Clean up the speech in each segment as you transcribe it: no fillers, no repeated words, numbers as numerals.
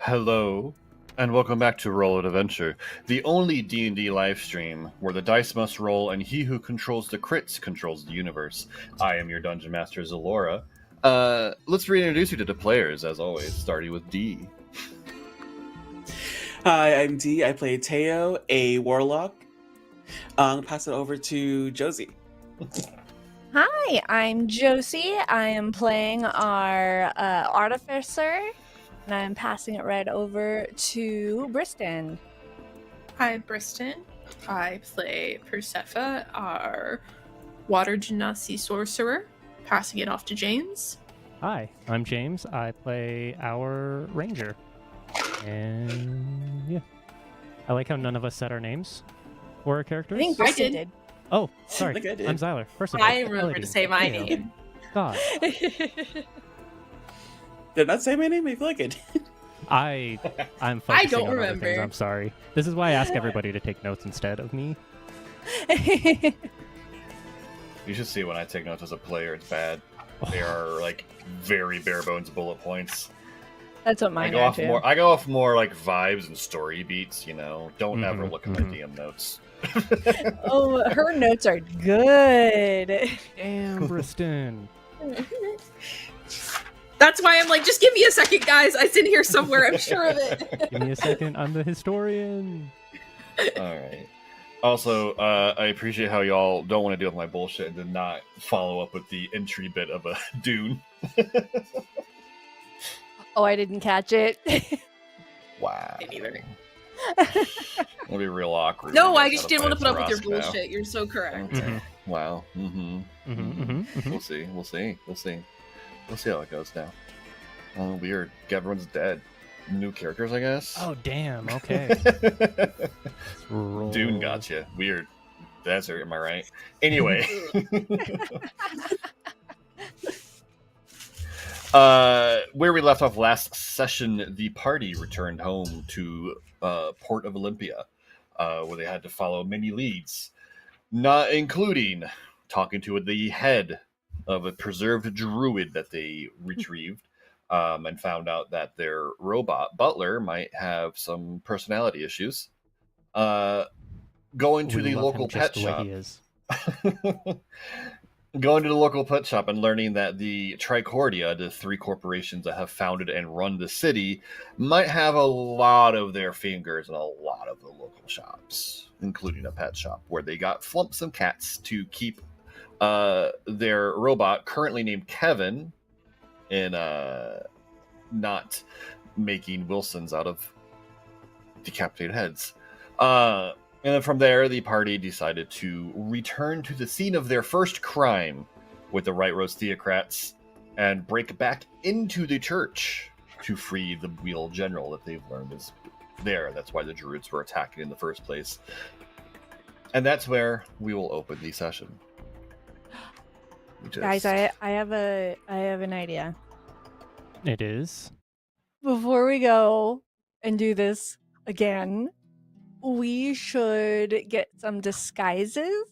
Hello, and welcome back to Roll of Adventure, the only D&D live stream where the dice must roll and he who controls the crits controls the universe. I am your Dungeon Master, Zalora. Let's reintroduce you to the players, as always, starting with D. Hi, I'm D. I play Teo, a warlock. I'll pass it over to Josie. Hi, I'm Josie. I am playing our artificer, and I'm passing it right over to Briston. Hi, Briston. I play Persephone, our water genasi sorcerer, passing it off to James. Hi, I'm James. I play our ranger. And yeah. I like how none of us said our names for our characters. I think Briston did. Oh, sorry. I think I did. I'm Zyler. First of all, I remember to say my name. God. Did I not say my name? I feel like I did. I'm focusing don't on other remember. things. I'm sorry. This is why I ask everybody to take notes instead of me. You should see when I take notes as a player, it's bad. They are, like, very bare bones bullet points. That's what mine are, too. I go off more, like, vibes and story beats, you know? Don't ever look at my DM notes. Oh, her notes are good. Damn, Briston. That's why I'm like, just give me a second, guys. It's in here somewhere. I'm sure of it. Give me a second. I'm the historian. Alright. Also, I appreciate how y'all don't want to deal with my bullshit and did not follow up with the entry bit of a Dune. Oh, I didn't catch it. Wow. Me neither. It'll be real awkward. No, when I you guys just gotta didn't want to play put up with your Zarask now. bullshit. You're so correct. Mhm. Wow. Mm-hmm. We'll see. We'll see. We'll see. We'll see how it goes now. Oh, weird. Everyone's dead. New characters, I guess. Oh, damn. Okay. Roll. Dune got you. Weird. Desert, am I right? Anyway. Where we left off last session, the party returned home to Port of Olympia, where they had to follow many leads, not including talking to the head of a preserved druid that they retrieved, and found out that their robot butler might have some personality issues. Going to We the love local him pet just the way shop. he is. Going to the local pet shop and learning that the Tricordia, the three corporations that have founded and run the city, might have a lot of their fingers in a lot of the local shops, including a pet shop, where they got Flumps and Cats to keep their robot, currently named Kevin, in not making Wilsons out of decapitated heads. And then from there, the party decided to return to the scene of their first crime with the Right Rose Theocrats and break back into the church to free the Wheel General that they've learned is there. That's why the Druids were attacking in the first place. And that's where we will open the session. Guys, I have an idea. It is. Before we go and do this again, we should get some disguises.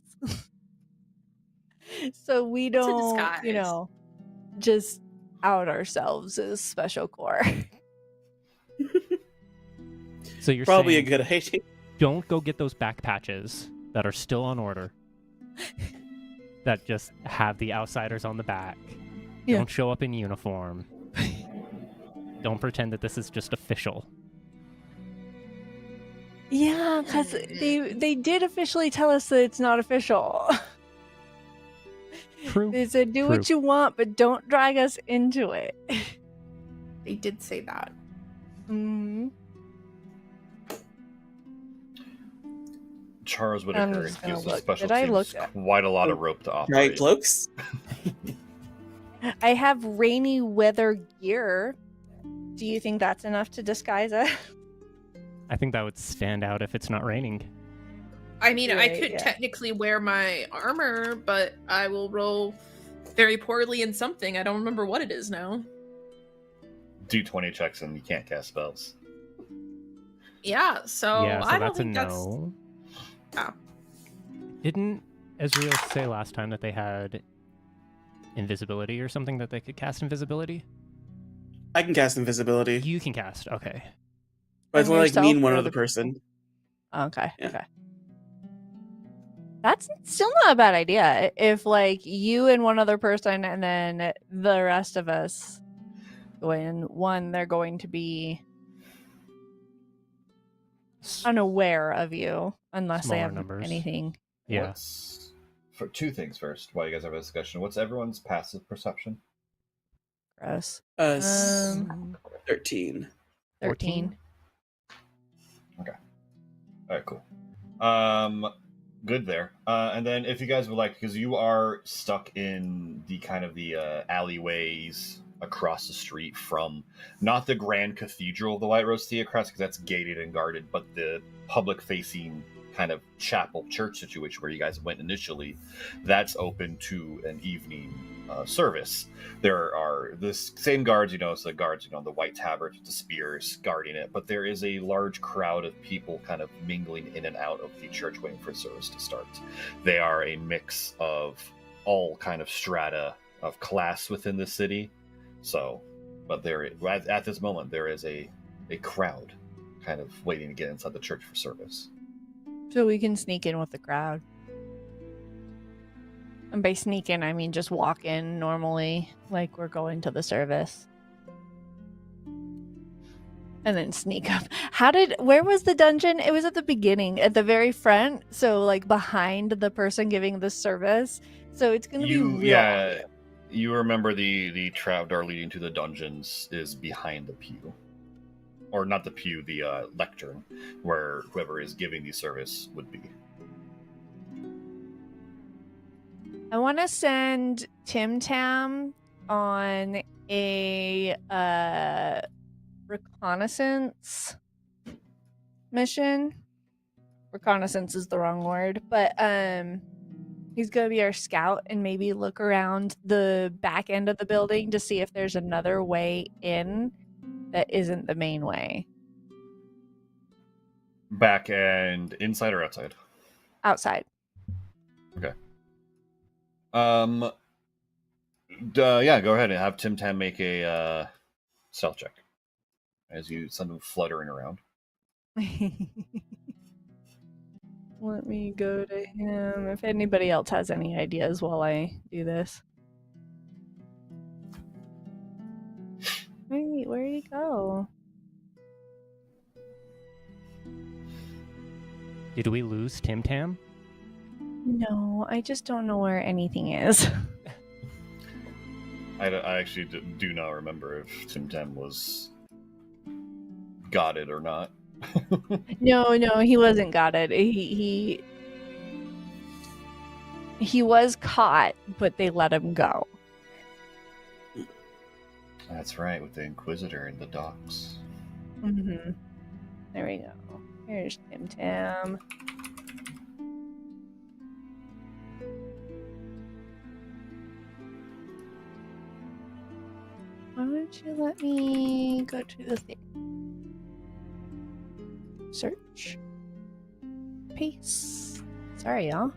So we What's a don't, disguise? just out ourselves as Special Corps. So you're Probably saying a good idea. don't go get those back patches that are still on order. That just have the outsiders on the back. Yeah. Don't show up in uniform. Don't pretend that this is just official. Yeah, because they did officially tell us that it's not official. True. They said, do what you want, but don't drag us into it. They did say that. Mm-hmm. Charles I'm Whitaker just gonna gives the look. special Did I look teams at- quite a lot of rope to Right, operate. cloaks? I have rainy weather gear. Do you think that's enough to disguise it? I think that would stand out if it's not raining. I mean, I Right, could yeah. technically wear my armor, but I will roll very poorly in something. I don't remember what it is now. Do 20 checks and you can't cast spells. Yeah, so yeah, so I don't that's a think that's... no. Oh. Didn't Ezreal say last time that they had invisibility or something, that they could cast invisibility? I can cast invisibility. You can cast. Okay. But it's On more like me and yourself one or other the- person. Okay. Yeah. Okay. That's still not a bad idea. If like you and one other person and then the rest of us go in, one, they're going to be unaware of you unless they Smaller have numbers. anything. Yeah. What's for two things first? While you guys have a discussion, what's everyone's passive perception? Gross. 13. 13. All right, cool. Good there. And then if you guys would like, because you are stuck in the kind of the alleyways across the street from not the grand cathedral of the White Rose Theocrats, because that's gated and guarded, but the public-facing kind of chapel church situation where you guys went initially, that's open to an evening service. There are the same guards, so the guards, the white tabards with the spears guarding it, but there is a large crowd of people kind of mingling in and out of the church waiting for service to start. They are a mix of all kind of strata of class within the city. So, but there, at this moment, there is a crowd kind of waiting to get inside the church for service. So we can sneak in with the crowd. And by sneak in, I mean just walk in normally, like we're going to the service. And then sneak up. Where was the dungeon? It was at the beginning, at the very front. So like behind the person giving the service. So it's going to be real obvious. You remember the trapdoor leading to the dungeons is behind the pew. Or not the pew, the lectern, where whoever is giving the service would be. I want to send Tim Tam on a reconnaissance mission. Reconnaissance is the wrong word, but he's going to be our scout and maybe look around the back end of the building to see if there's another way in that isn't the main way. Back and inside or outside? Outside. Okay. Yeah, go ahead and have Tim Tam make a stealth check as you send him fluttering around. Let me go to him. If anybody else has any ideas while I do this. Wait, where'd he go? Did we lose Tim Tam? No, I just don't know where anything is. I actually do not remember if Tim Tam was got it or not. No, he wasn't got it. He was caught, but they let him go. That's right, with the Inquisitor in the docks. Mm-hmm. There we go. Here's Tim Tam. Why don't you let me go to the thing? Search. Peace. Sorry, y'all.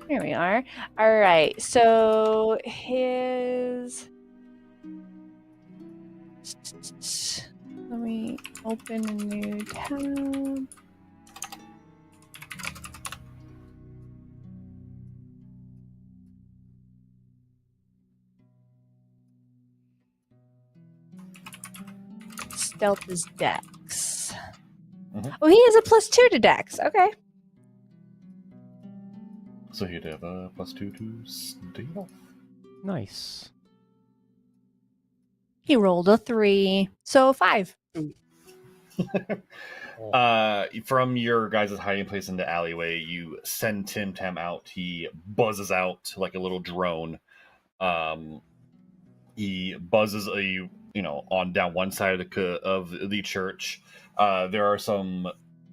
Here we are. All right. So his. Let me open a new tab. Stealth is Dex. Mhm. Oh, he has a +2 to Dex. Okay. So he'd have a +2 to stealth. Nice. He rolled a 3, so 5. From your guys' hiding place in the alleyway, you send Tim Tam out. He buzzes out like a little drone. He buzzes on down one side of the church. There are some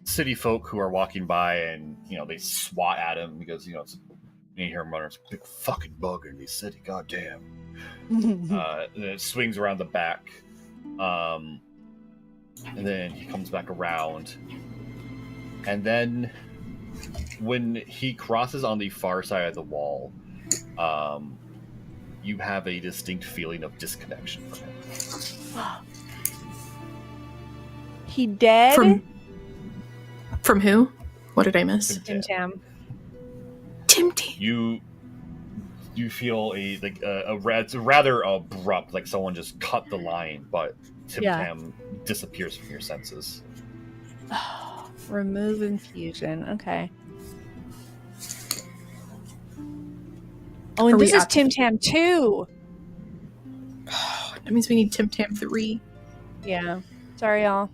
city folk who are walking by, and they swat at him because you hear him running, it's a big fucking bugger in the city, goddamn. And it swings around the back, and then he comes back around, and then when he crosses on the far side of the wall, you have a distinct feeling of disconnection from him. He dead? From who? What did I miss? Tim Tam. Tim Tam. You feel it's rather abrupt, like someone just cut the line, but Tim Tam disappears from your senses. Remove infusion. Okay. Oh, and this is Tim Tam 2. That means we need Tim Tam 3. Yeah. Sorry, y'all.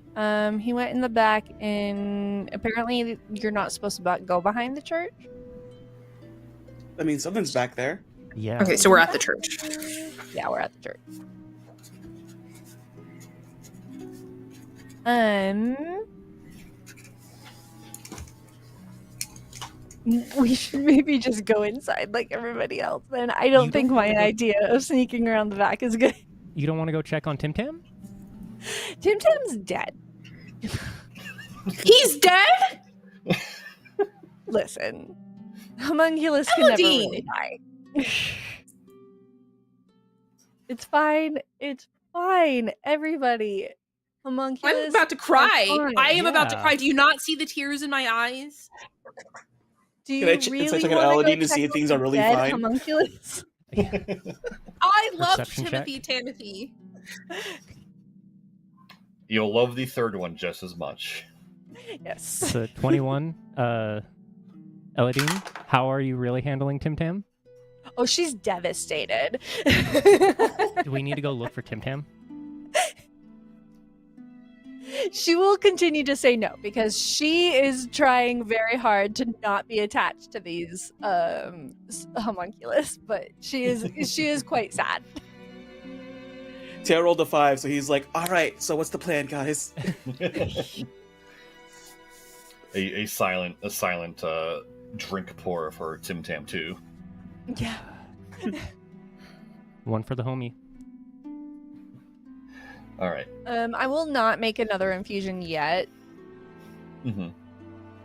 He went in the back, and apparently you're not supposed to go behind the church. I mean, something's back there. Yeah. Okay, so we're at the church. Yeah, we're at the church. We should maybe just go inside like everybody else. Then I don't think my idea of sneaking around the back is good. You don't want to go check on Tim Tam? Tim Tam's dead. He's dead? Listen, homunculus can never really die. It's fine. It's fine. Everybody. Homunculus. I'm about to cry. I am about to Yeah. cry. Do you not see the tears in my eyes? Do you Can I really check want on to Aladdin go to see check if things on are really dead fine? Homunculus? I love Perception check? Timothy. You'll love the third one just as much. Yes. So 21. Eladine, how are you really handling Tim Tam? Oh, she's devastated. Do we need to go look for Tim Tam? She will continue to say no because she is trying very hard to not be attached to these homunculus, but she is quite sad. Teo rolled a 5, so he's like, all right, so what's the plan, guys? a silent drink pour for Tim Tam 2. Yeah. One for the homie. All right. I will not make another infusion yet Mm-hmm.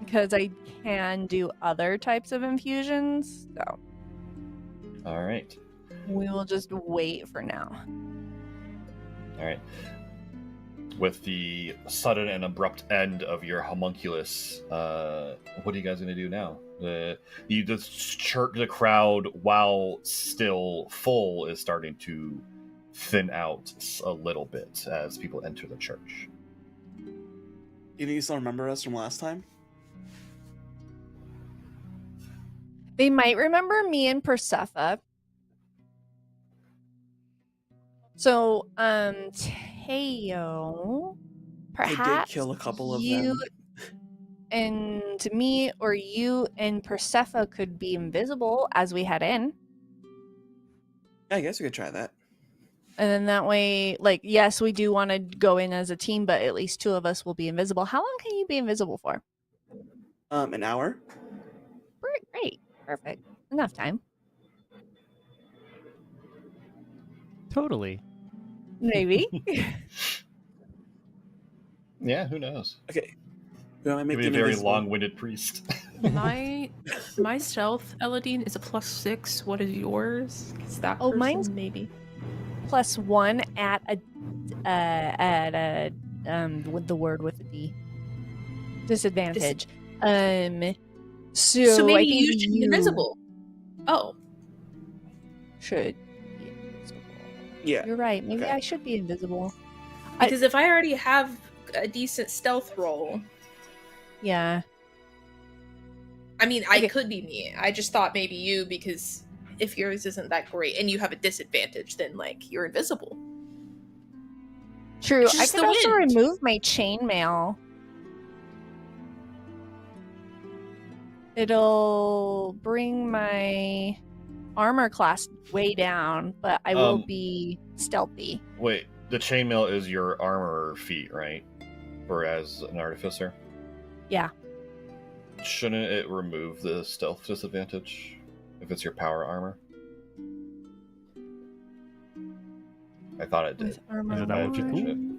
because I can do other types of infusions. So All right. we will just wait for now. All right. With the sudden and abrupt end of your homunculus, what are you guys going to do now? The crowd, while still full, is starting to thin out a little bit as people enter the church. You think you still remember us from last time? They might remember me and Persephone. So, Teo, perhaps I did kill a couple of you them. and me or you and Persephone could be invisible as we head in. Yeah, I guess we could try that. And then that way, like, yes, we do want to go in as a team, but at least two of us will be invisible. How long can you be invisible for? An hour? Great. Perfect. Enough time. Totally. Maybe. Yeah, who knows? Okay. Do I make Maybe a them very invisible? long-winded priest. My stealth, Eladine, is a +6. What is yours? Is that Oh, person? mine's- maybe. +1 at a with the word with a D. Disadvantage. So So I maybe think you should be invisible. Oh. Should be invisible. Yeah. You're right. Maybe Okay. I should be invisible. Because if I already have a decent stealth roll, Yeah. I mean, I Okay. could be me. I just thought maybe you, because if yours isn't that great and you have a disadvantage, then, like, you're invisible. True. It's I just could the also wind. remove my chainmail. It'll bring my armor class way down, but I will be stealthy. Wait, the chainmail is your armor feat, right? Or as an artificer? Yeah. Shouldn't it remove the stealth disadvantage if it's your power armor? I thought it did. With armor. Is it that what you one. do?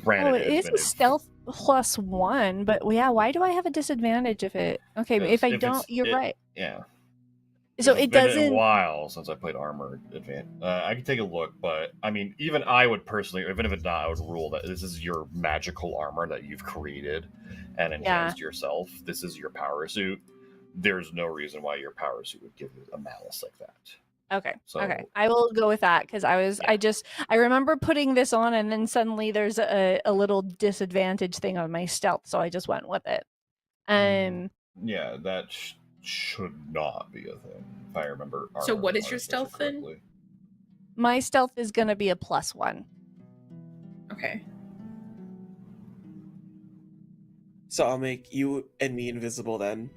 Granted, Oh, it's it is been a stealth. +1, but yeah, why do I have a disadvantage if it? Okay, if I don't, you're right. Yeah. So It's it been a doesn't. while since I played Armored Advance. I can take a look, but I mean, even I would personally, even if it's not, I would rule that this is your magical armor that you've created and enhanced yourself. This is your power suit. There's no reason why your power suit would give you a malice like that. Okay. So- Okay. I will go with that because I remember putting this on and then suddenly there's a little disadvantage thing on my stealth, so I just went with it. Yeah, that should not be a thing, if I remember. So what is Armor your stealth then? correctly. My stealth is gonna be a +1. Okay. So I'll make you and me invisible then.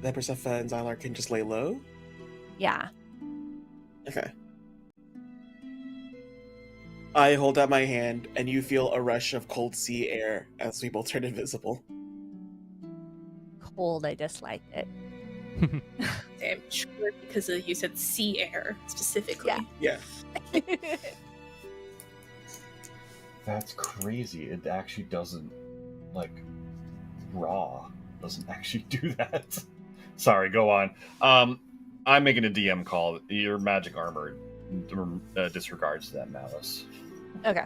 That Persephone and Xylar can just lay low? Yeah. Okay. I hold out my hand, and you feel a rush of cold sea air as we both turn invisible. Cold, I dislike it. I'm sure because you said sea air specifically. Yeah. Yeah. That's crazy. It actually doesn't, like, raw doesn't actually do that. Sorry, go on. I'm making a DM call. Your magic armor disregards that malice. Okay.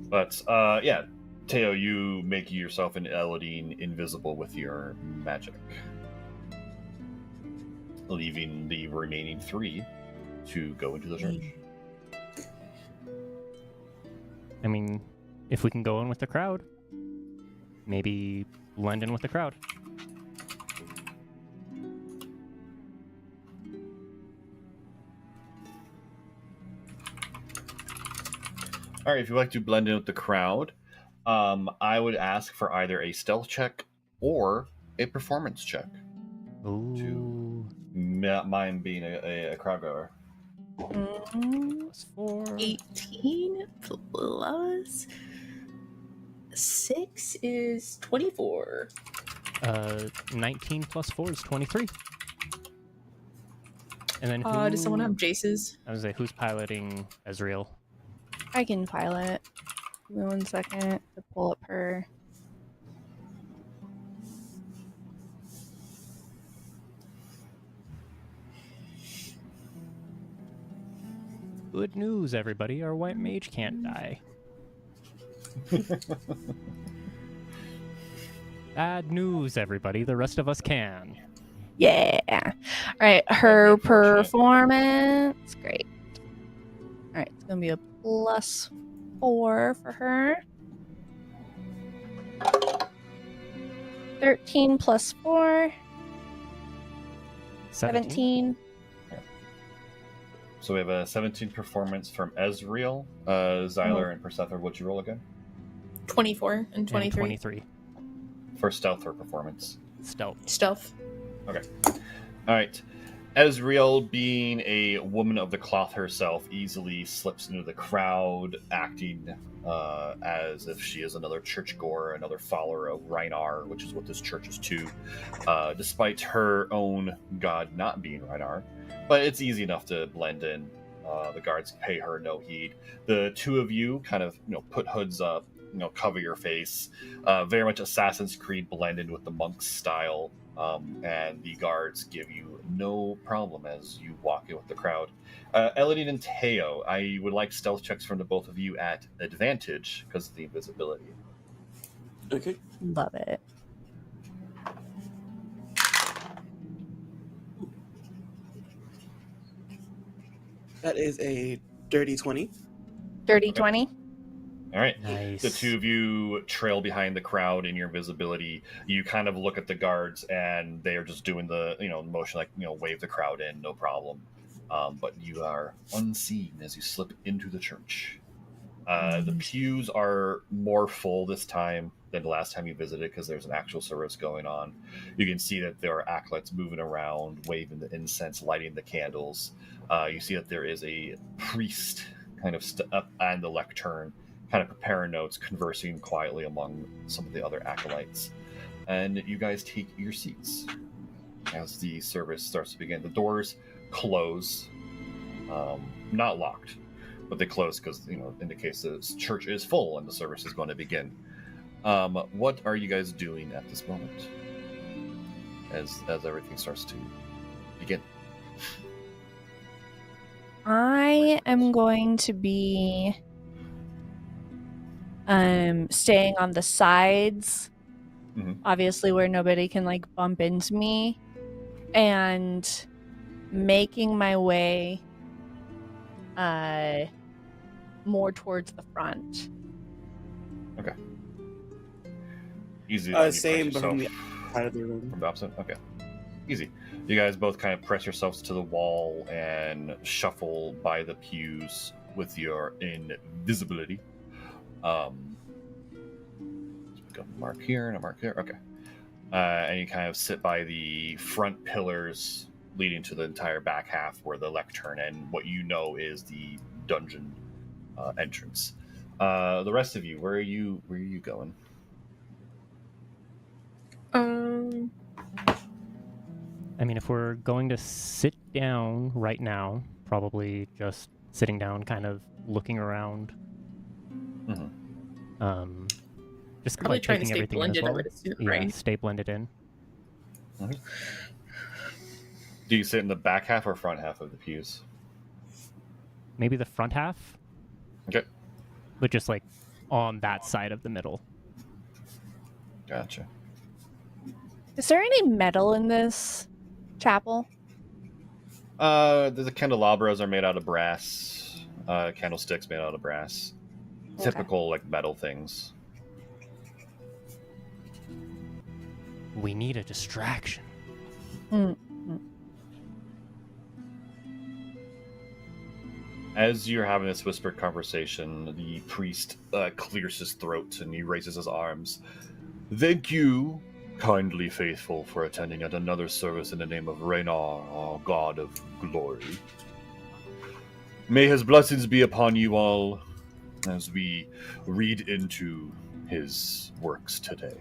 But yeah, Teo, you make yourself and Elodine invisible with your magic, leaving the remaining 3 to go into the church. I mean, if we can go in with the crowd, maybe blend in with the crowd. All right, if you'd like to blend in with the crowd, I would ask for either a stealth check or a performance check. Ooh. Mine being a crowd goer. +4. 18 plus 6 is 24. 19 plus 4 is 23. And then Does someone have Jace's? I was like, who's piloting Ezreal? I can pilot. Give me 1 second to pull up her. Good news, everybody. Our white mage can't die. Bad news, everybody. The rest of us can. Yeah. All right. Her That'd be unfortunate. performance. Great. All right. It's going to be a +4 for her. 13 plus 4. 17. So we have a 17 performance from Ezreal, Xylar, and Persephone. What'd you roll again? 24 and And 23. 23. For stealth or performance? Stealth. Stealth. All right. Ezreal, being a woman of the cloth herself, easily slips into the crowd, acting as if she is another churchgoer, another follower of Rhinar, which is what this church is too, despite her own god not being Rhinar. But it's easy enough to blend in. The guards pay her no heed. The two of you kind of, put hoods up, cover your face. Very much Assassin's Creed blended with the monk's style. And the guards give you no problem as you walk in with the crowd. Elodine and Teo, I would like stealth checks from the both of you at advantage because of the invisibility. Okay. Love it. That is a dirty 20. Dirty Okay. 20. All right. Nice. The two of you trail behind the crowd in your invisibility. You kind of look at the guards, and they are just doing the motion, like wave the crowd in, no problem. But you are unseen as you slip into the church. The pews are more full this time than the last time you visited because there's an actual service going on. You can see that there are acolytes moving around, waving the incense, lighting the candles. You see that there is a priest kind of up on the lectern, kind of preparing notes, conversing quietly among some of the other acolytes. And you guys take your seats as the service starts to begin. The doors close, not locked, but they close because indicates the church is full and the service is going to begin. What are you guys doing at this moment as everything starts to begin? I am going to be staying on the sides, obviously where nobody can like bump into me, and making my way more towards the front. Okay. Easy. Same, but from the side of the room. From the opposite? Okay. Easy. You guys both kind of press yourselves to the wall and shuffle by the pews with your invisibility. Let's pick up a mark here and a mark here. Okay. And you kind of sit by the front pillars leading to the entire back half where the lectern and what you know is the dungeon entrance. The rest of you, where are you going? I mean, if we're going to sit down right now, probably just sitting down, kind of looking around. Just probably like trying to taking stay everything in as blended, I well. would assume, Yeah, right? stay blended in. Do you sit in the back half or front half of the pews? Maybe the front half, Okay. but just like on that side of the middle. Gotcha. Is there any metal in this chapel? The candelabras are made out of brass. Candlesticks made out of brass. Okay. Typical like metal things. We need a distraction. As you're having this whispered conversation, the priest clears his throat and he raises his arms. Thank you, kindly faithful, for attending yet another service in the name of Raynar, our god of glory. May his blessings be upon you all as we read into his works today.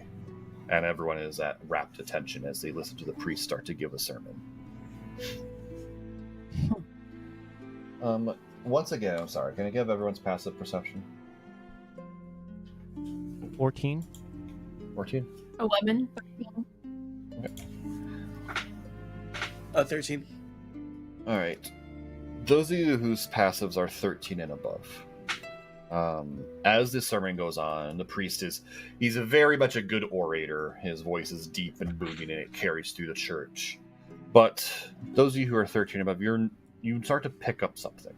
And everyone is at rapt attention as they listen to the priest start to give a sermon. Once again, I'm sorry, can I give everyone's passive perception? 14. 14? 11. 13. Alright. Those of you whose passives are 13 and above. As this sermon goes on, the priest he's very much a good orator. His voice is deep and booming and it carries through the church. But those of you who are 13 and above, you start to pick up something.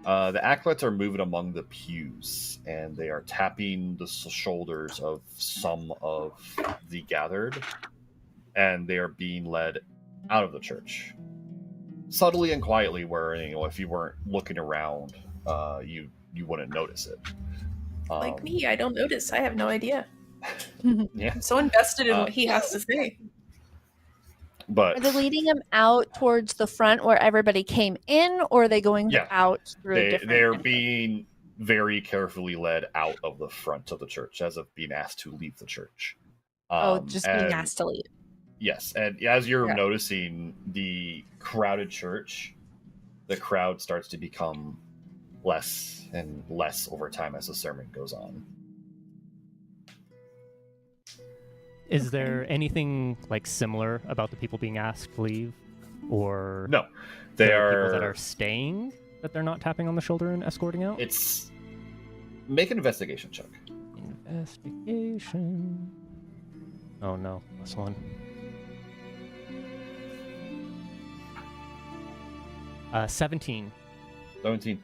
The acolytes are moving among the pews, and they are tapping the shoulders of some of the gathered, and they are being led out of the church. Subtly and quietly, where if you weren't looking around, you wouldn't notice it. Like me, I don't notice. I have no idea. Yeah. I'm so invested in what he has to say. But Are they leading them out towards the front where everybody came in, or are they going out through a different they're entrance? being very carefully led out of the front of the church, as of being asked to leave the church. Just being asked to leave. Yes, and as you're noticing the crowded church, the crowd starts to become less and less over time as the sermon goes on. Is there anything like similar about the people being asked to leave, or No, there are people that are staying that they're not tapping on the shoulder and escorting out? It's make an investigation check. Investigation. Oh no, this one. 17. 17.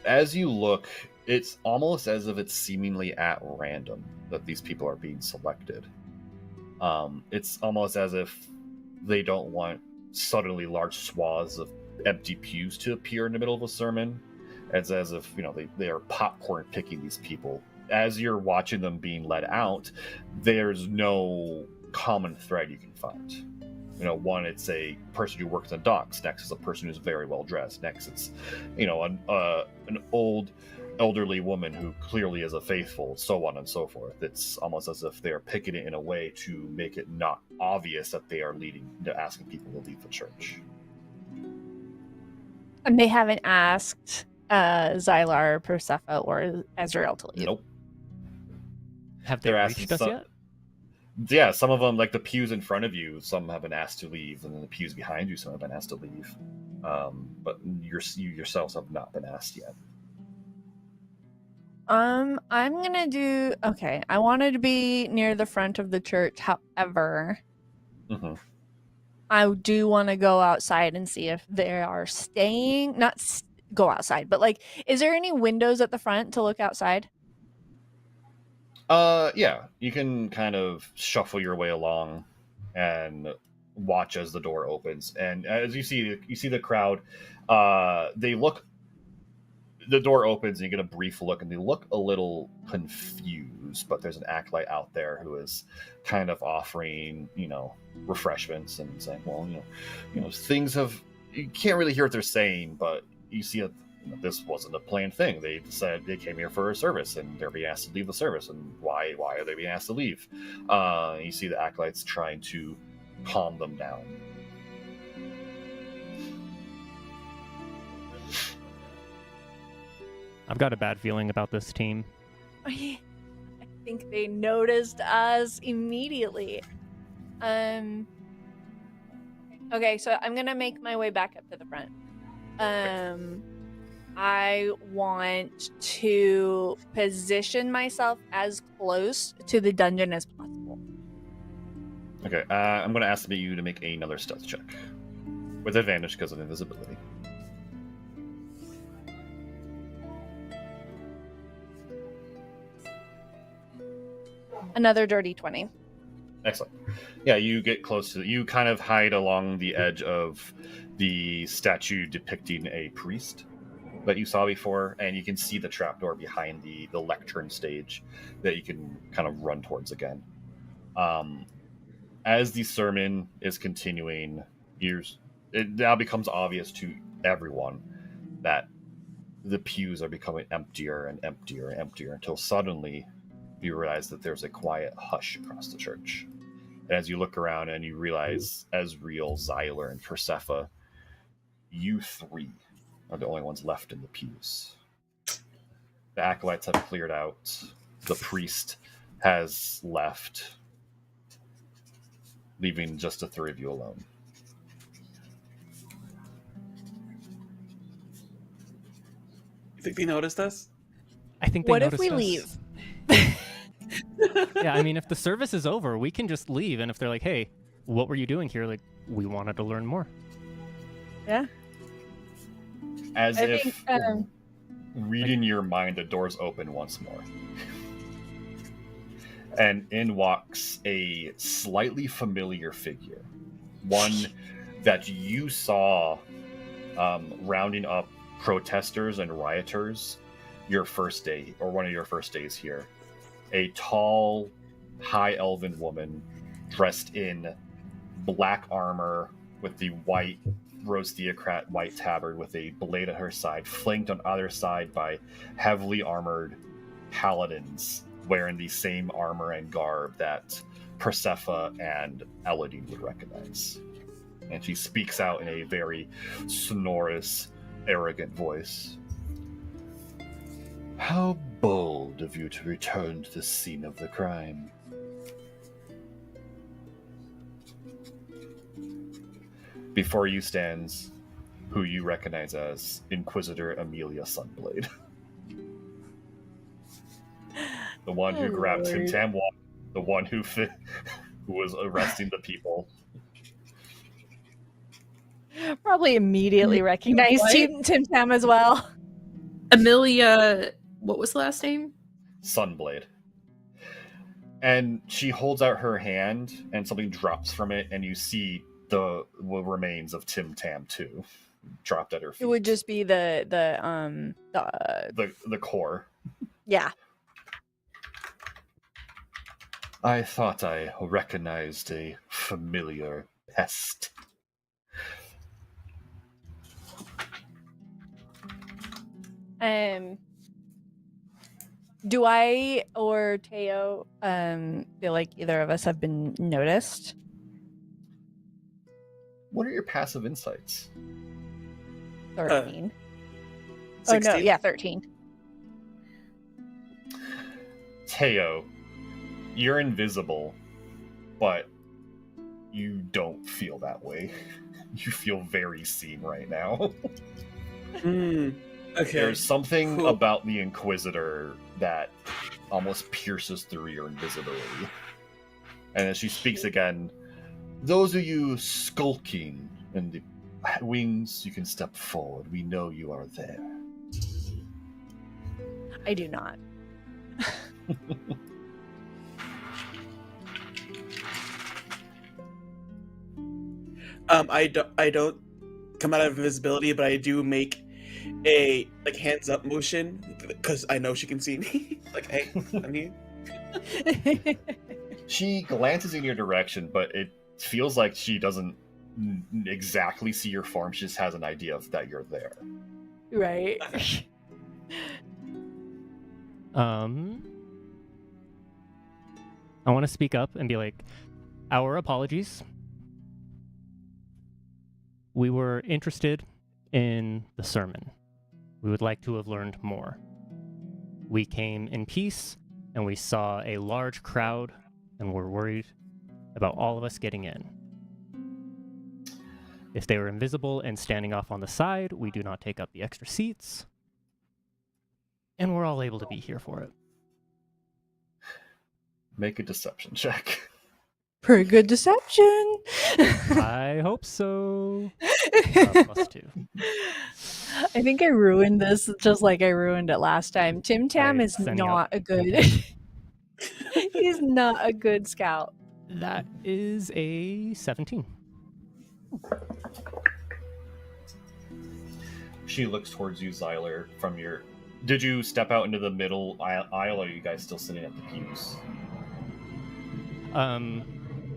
As you look, it's almost as if it's seemingly at random that these people are being selected. It's almost as if they don't want suddenly large swaths of empty pews to appear in the middle of a sermon. It's as if, they are popcorn picking these people. As you're watching them being led out, there's no common thread you can find. One, it's a person who works on docks. Next is a person who's very well dressed. Next, it's, an old, elderly woman who clearly is a faithful, so on and so forth. It's almost as if they are picking it in a way to make it not obvious that they are asking people to leave the church. And they haven't asked Xylar, Persephone, or Ezreal to leave. Nope. Have they They're reached asking us some- yet? Yeah, some of them, like the pews in front of you, some have been asked to leave, and then the pews behind you, some have been asked to leave. But you yourselves have not been asked yet. I'm gonna do okay. I wanted to be near the front of the church. However, Mm-hmm. I do want to go outside and see if they are staying. Not go outside, but like, is there any windows at the front to look outside? Yeah, you can kind of shuffle your way along and watch as the door opens, and as you see the crowd. They look. The door opens, and you get a brief look, and they look a little confused. But there's an acolyte out there who is kind of offering, refreshments and saying, "Well, things have." You can't really hear what they're saying, but you see this wasn't a planned thing. They said they came here for a service, and they're being asked to leave the service. And why are they being asked to leave? You see the acolytes trying to calm them down. I've got a bad feeling about this team. I think they noticed us immediately. Okay, so I'm gonna make my way back up to the front. I want to position myself as close to the dungeon as possible. Okay, I'm going to ask you to make another stealth check with advantage because of invisibility. Another dirty 20. Excellent. Yeah, you get close to. You kind of hide along the edge of the statue depicting a priest that you saw before, and you can see the trapdoor behind the lectern stage that you can kind of run towards again. As the sermon is continuing, it now becomes obvious to everyone that the pews are becoming emptier and emptier and emptier until suddenly you realize that there's a quiet hush across the church. And as you look around and you realize Ezreal, Xylar, and Persephone, you three are the only ones left in the pews. The acolytes have cleared out. The priest has left, leaving just the three of you alone. You think they noticed us? I think they What if noticed we us. leave? Yeah, I mean, if the service is over, we can just leave. And if they're like, hey, what were you doing here? Like, we wanted to learn more. Yeah. As I if think, reading your mind, the doors open once more. And in walks a slightly familiar figure. One that you saw rounding up protesters and rioters your first day, or one of your first days here. A tall, high elven woman dressed in black armor with the white rose theocrat white tabard with a blade at her side, flanked on either side by heavily armored paladins wearing the same armor and garb that Persephone and Eladine would recognize. And she speaks out in a very sonorous, arrogant voice. How bold of you to return to the scene of the crime. Before you stands who you recognize as Inquisitor Amelia Sunblade. The one who grabbed Tim Tam, the one who was arresting the people. Probably immediately recognized What? Tim Tam as well. Amelia, what was the last name? Sunblade. And she holds out her hand, and something drops from it, and you see the remains of Tim Tam 2 dropped at her feet. It would just be the core. yeah. I thought I recognized a familiar pest. Do I or Teo feel like either of us have been noticed? What are your passive insights? 13. Oh no, 16. yeah, 13. Teo, you're invisible, but you don't feel that way. You feel very seen right now. Okay. There's something Cool. about the Inquisitor that almost pierces through your invisibility. And as she speaks again, those of you skulking in the wings, you can step forward. We know you are there. I do not. I don't come out of invisibility, but I do make a like hands up motion because I know she can see me. Like, hey, I'm here. She glances in your direction, but it feels like she doesn't exactly see your form. She just has an idea of that you're there. Right. I want to speak up and be like, our apologies. We were interested in the sermon. We would like to have learned more. We came in peace, and we saw a large crowd, and we're worried about all of us getting in. If they were invisible and standing off on the side, we do not take up the extra seats, and we're all able to be here for it. Make a deception check. Pretty good deception. I hope so. +2. I think I ruined this just like I ruined it last time. Tim Tam Right, is sending not a good. He's not a good scout. That is a 17. She looks towards you, Xyler, from your... Did you step out into the middle aisle, or are you guys still sitting at the pews?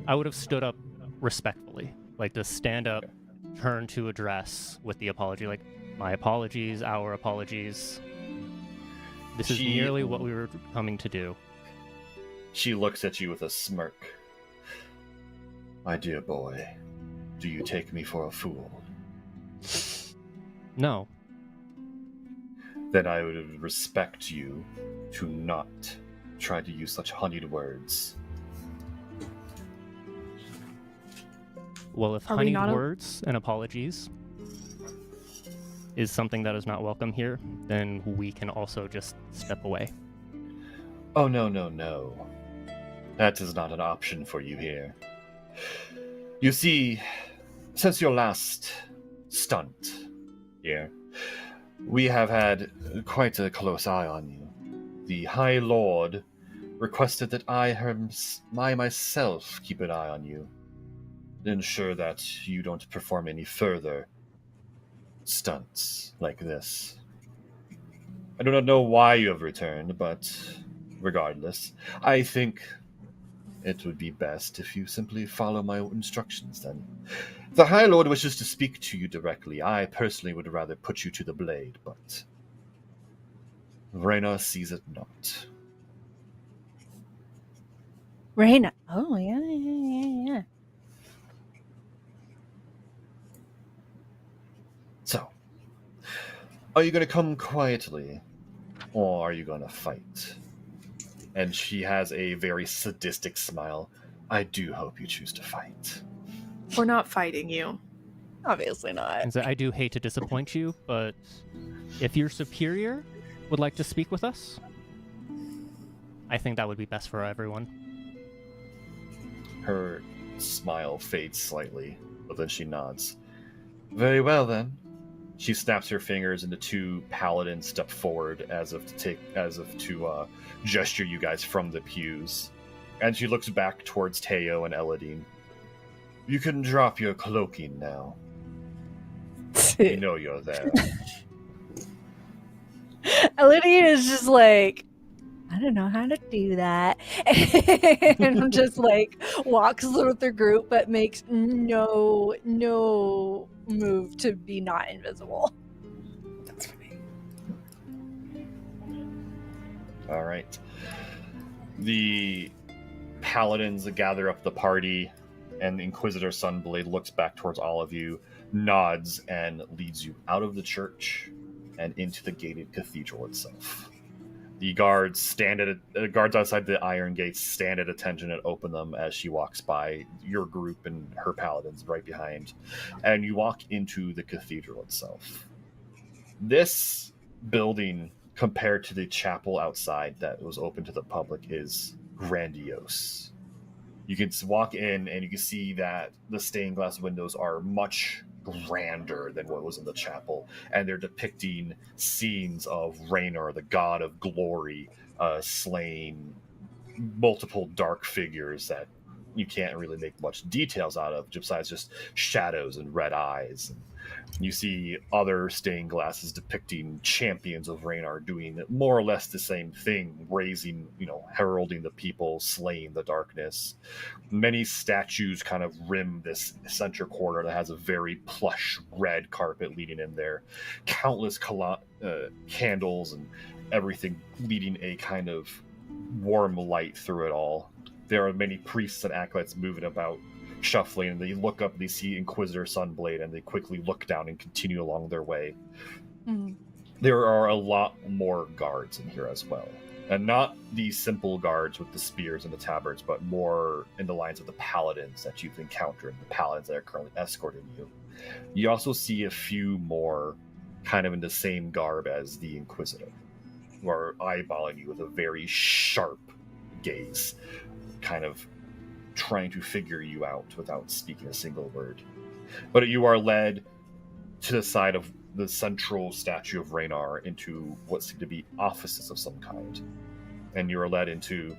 I would have stood up respectfully, like to stand up, turn to address with the apology, like, my apologies, our apologies. This is nearly what we were coming to do. She looks at you with a smirk. My dear boy, do you take me for a fool? No. Then I would respect you to not try to use such honeyed words. Well, if Are we honeyed not words and apologies is something that is not welcome here, then we can also just step away. Oh, no, no, no. That is not an option for you here. You see, since your last stunt here, we have had quite a close eye on you. The High Lord requested that I myself keep an eye on you, ensure that you don't perform any further stunts like this. I do not know why you have returned, but regardless, I think it would be best if you simply follow my instructions then. The High Lord wishes to speak to you directly. I personally would rather put you to the blade, but Reyna sees it not. Raina. Oh, yeah. So, are you going to come quietly, or are you going to fight? And she has a very sadistic smile. I do hope you choose to fight. We're not fighting you. Obviously not. And so I do hate to disappoint you, but if your superior would like to speak with us, I think that would be best for everyone. Her smile fades slightly, but then she nods. Very well, then. She snaps her fingers, and the two paladins step forward as if to gesture you guys from the pews. And she looks back towards Teo and Eladine. You can drop your cloaking now. We know you're there. Lydia is just like, I don't know how to do that. And just like walks with the group, but makes no move to be not invisible. That's funny. All right. The paladins gather up the party, and the Inquisitor Sunblade looks back towards all of you, nods, and leads you out of the church and into the gated cathedral itself. The guards guards outside the iron gates stand at attention and open them as she walks by, your group and her paladins right behind, and you walk into the cathedral itself. This building, compared to the chapel outside that was open to the public, is grandiose. You can walk in and you can see that the stained glass windows are much grander than what was in the chapel, and they're depicting scenes of Raynor, the god of glory, slaying multiple dark figures that you can't really make much details out of, besides just shadows and red eyes. You see other stained glasses depicting champions of Raynor doing more or less the same thing, raising, heralding the people, slaying the darkness. Many statues kind of rim this center corner that has a very plush red carpet leading in there. Countless candles and everything leading a kind of warm light through it all. There are many priests and acolytes moving about, shuffling, and they look up and they see Inquisitor Sunblade, and they quickly look down and continue along their way. Mm-hmm. There are a lot more guards in here as well, and not the simple guards with the spears and the tabards, but more in the lines of the paladins that you've encountered, the paladins that are currently escorting you. You also see a few more kind of in the same garb as the Inquisitor, who are eyeballing you with a very sharp gaze, kind of trying to figure you out without speaking a single word. But you are led to the side of the central statue of Raynor into what seem to be offices of some kind. And you are led into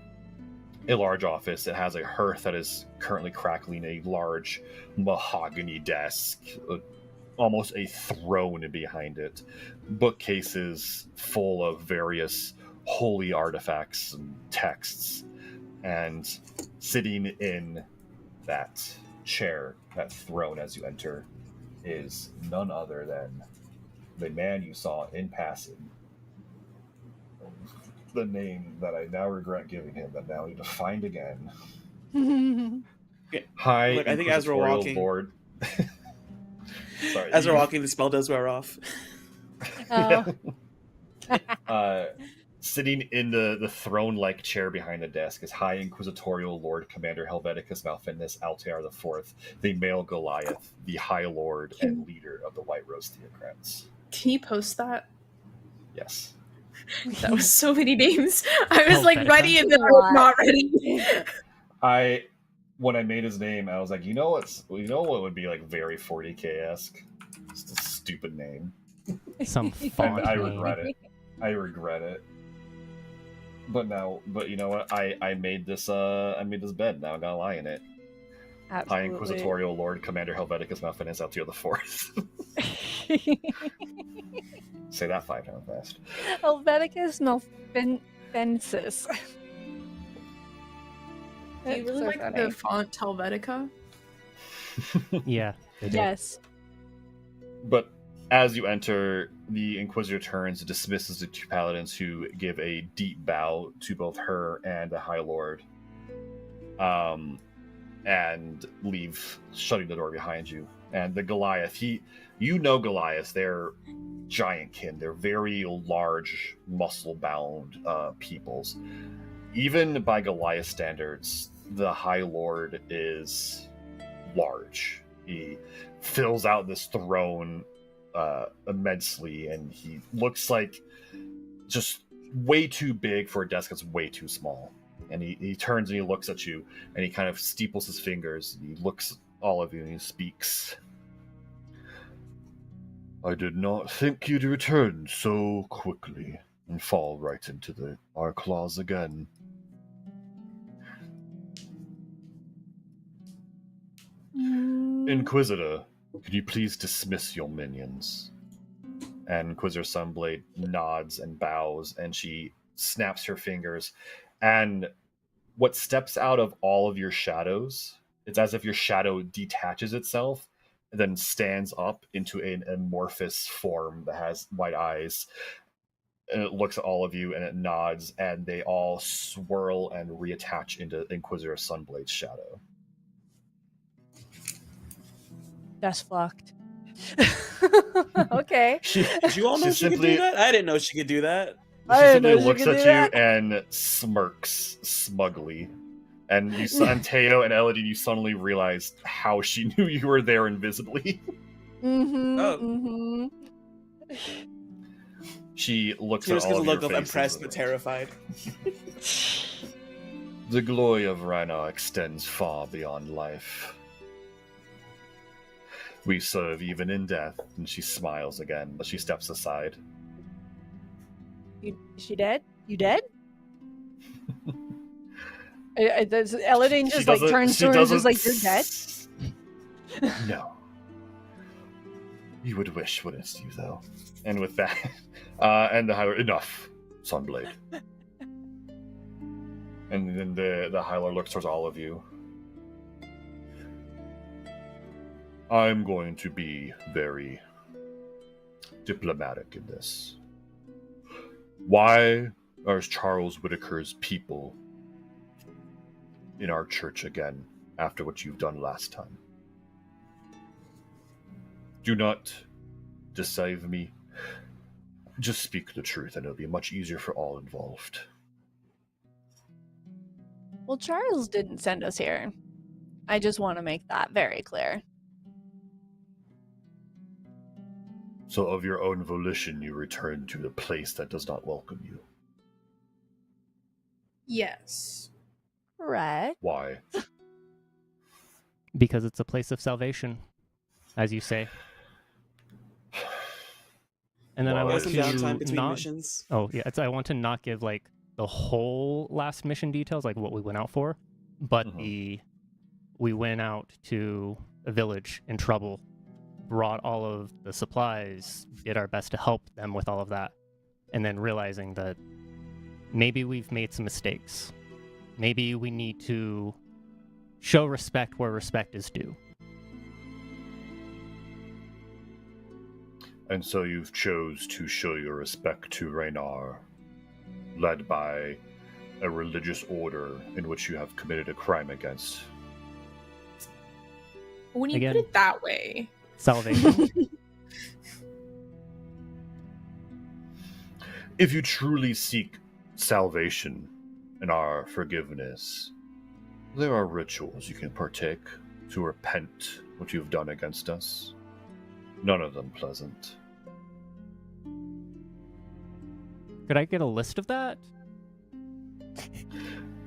a large office. It has a hearth that is currently crackling, a large mahogany desk, almost a throne behind it, bookcases full of various holy artifacts and texts, and sitting in that chair, that throne as you enter, is none other than the man you saw in passing. The name that I now regret giving him, but now need to find again. Hi, Look, I think as we're walking, Lord. Sorry, as we're walking, the spell does wear off. Oh. Sitting in the throne-like chair behind the desk is High Inquisitorial Lord Commander Helveticus Malfinis Altair IV, the male Goliath, the High Lord and leader of the White Rose Theocrats. Can you post that? Yes. That was so many names. I was like Helvetica? ready and then I was not ready. When I made his name, I was like, you know what would be like very 40k-esque? Just a stupid name. Some font I name. regret it. I regret it. But you know what? I made this bed. Now I gotta lie in it. Absolutely. High Inquisitorial Lord Commander Helveticus Malfinis Altair IV. Say that 5 times fast. Helveticus Malfensis. Do you really like the font Helvetica? Yeah. They do. Yes. But as you enter, the Inquisitor turns and dismisses the two paladins, who give a deep bow to both her and the High Lord, and leave, shutting the door behind you. And the Goliath, Goliath, they're giant kin. They're very large, muscle-bound peoples. Even by Goliath standards, the High Lord is large. He fills out this throne immensely, and he looks like just way too big for a desk that's way too small. And he turns and he looks at you, and he kind of steeples his fingers. He looks at all of you and he speaks. I did not think you'd return so quickly and fall right into our claws again. Inquisitor, could you please dismiss your minions? And Inquisitor Sunblade nods and bows, and she snaps her fingers, and what steps out of all of your shadows, it's as if your shadow detaches itself and then stands up into an amorphous form that has white eyes, and it looks at all of you and it nods, and they all swirl and reattach into Inquisitor Sunblade's shadow. That's fucked. Okay. Did you all know she could do that? I didn't know she could do that. I She didn't simply know she looks could at do you that. and smirks smugly. And and Teo and Elodie, you suddenly realized how she knew you were there invisibly. Mm-hmm. Oh. Mm-hmm. She looks She at just all gives a of your look of faces. impressed but terrified. The glory of Rhinar extends far beyond life. We serve even in death. And she smiles again, but she steps aside. She dead? You dead? Eladine just like turns to her and is just like, "You're dead." No. You would wish, wouldn't you, though? And with that, and the Hylar, enough, Sunblade. And then the Hylar looks towards all of you. I'm going to be very diplomatic in this. Why are Charles Whitaker's people in our church again after what you've done last time? Do not deceive me. Just speak the truth and it'll be much easier for all involved. Well, Charles didn't send us here. I just want to make that very clear. So of your own volition, you return to the place that does not welcome you. Yes. Correct. Why? Because it's a place of salvation, as you say. And then Well, I want Wasn't to downtime between not. missions? Oh yeah, I want to not give like the whole last mission details, like what we went out for, but we went out to a village in trouble, brought all of the supplies, did our best to help them with all of that, and then realizing that maybe we've made some mistakes. Maybe we need to show respect where respect is due. And so you've chose to show your respect to Raynar, led by a religious order in which you have committed a crime against. When you Again. put it that way, Salvation. If you truly seek salvation and our forgiveness, there are rituals you can partake to repent what you've done against us. None of them pleasant. Could I get a list of that?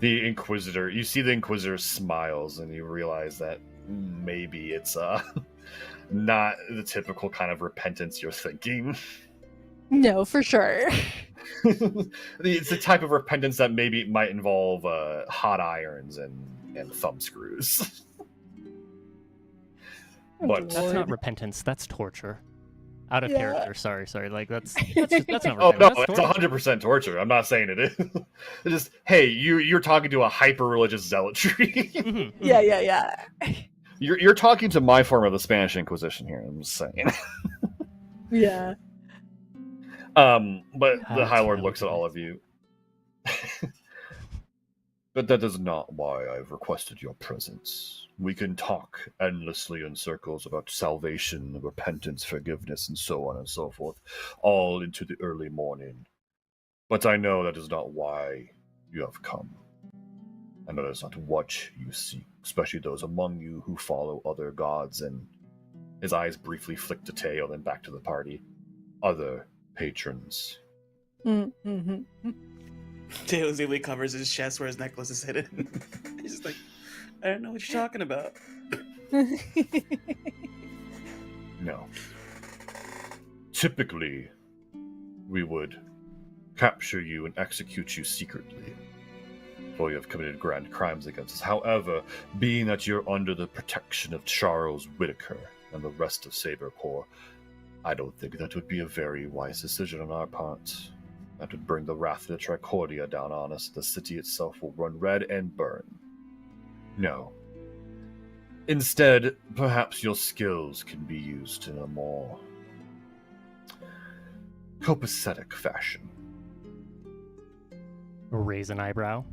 The Inquisitor, you see the Inquisitor smiles and you realize that maybe it's not the typical kind of repentance you're thinking. No, for sure. It's the type of repentance that maybe might involve hot irons and thumb screws. But That's not repentance. That's torture. Out of Yeah. character. Sorry. Like that's not oh repentance. no, That's it's torture. 100% torture. I'm not saying it is. It's just, hey, you're talking to a hyper-religious zealotry. Mhm, Yeah. You're talking to my form of the Spanish Inquisition here. I'm just saying. Yeah. But Ah, the that's High Lord really looks at good. all of you. But that is not why I've requested your presence. We can talk endlessly in circles about salvation, repentance, forgiveness, and so on and so forth, all into the early morning. But I know that is not why you have come. And that is not what you seek, especially those among you who follow other gods. And his eyes briefly flick to Teo, then back to the party. Other patrons. Mm-hmm. Taylor Zeeley covers his chest where his necklace is hidden. He's just like, I don't know what you're talking about. No. Typically, we would capture you and execute you secretly, for you have committed grand crimes against us. However, being that you're under the protection of Charles Whitaker and the rest of Saber Corps, I don't think that would be a very wise decision on our part. That would bring the wrath of the Tricordia down on us. The city itself will run red and burn. No. Instead, perhaps your skills can be used in a more copacetic fashion. Raise an eyebrow.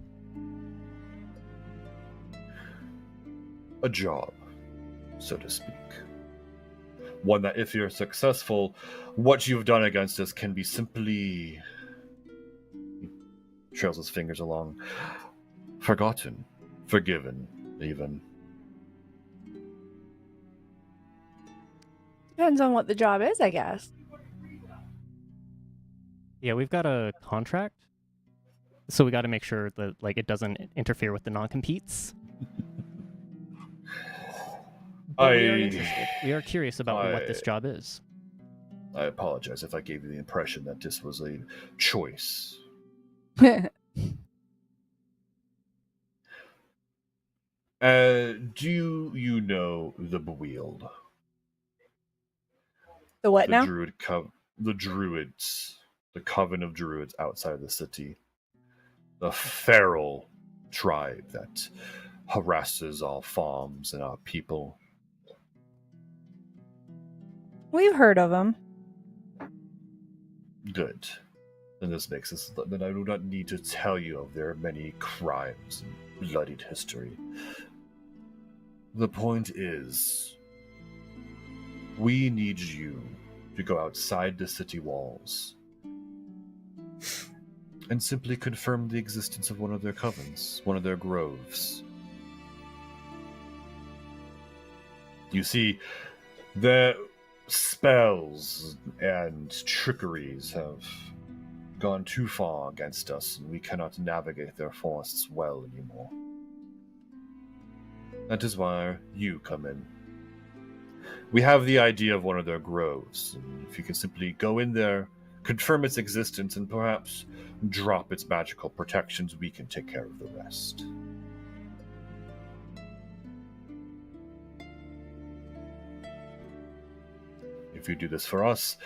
A job, so to speak. One that, if you're successful, what you've done against us can be simply... He trails his fingers along. Forgotten. Forgiven, even. Depends on what the job is, I guess. Yeah, we've got a contract, so we got to make sure that it doesn't interfere with the non-competes. But we are interested. We are curious about what this job is. I apologize if I gave you the impression that this was a choice. Do you know the Bewield? The what now? The Druids. The Coven of Druids outside of the city. The feral tribe that harasses our farms and our people. We've heard of them. Good. Then this makes us. Then I do not need to tell you of their many crimes and bloodied history. The point is, we need you to go outside the city walls and simply confirm the existence of one of their covens, one of their groves. You see, their spells and trickeries have gone too far against us, and we cannot navigate their forests well anymore. That is why you come in. We have the idea of one of their groves, and if you can simply go in there, confirm its existence, and perhaps drop its magical protections, we can take care of the rest. If you do this for us,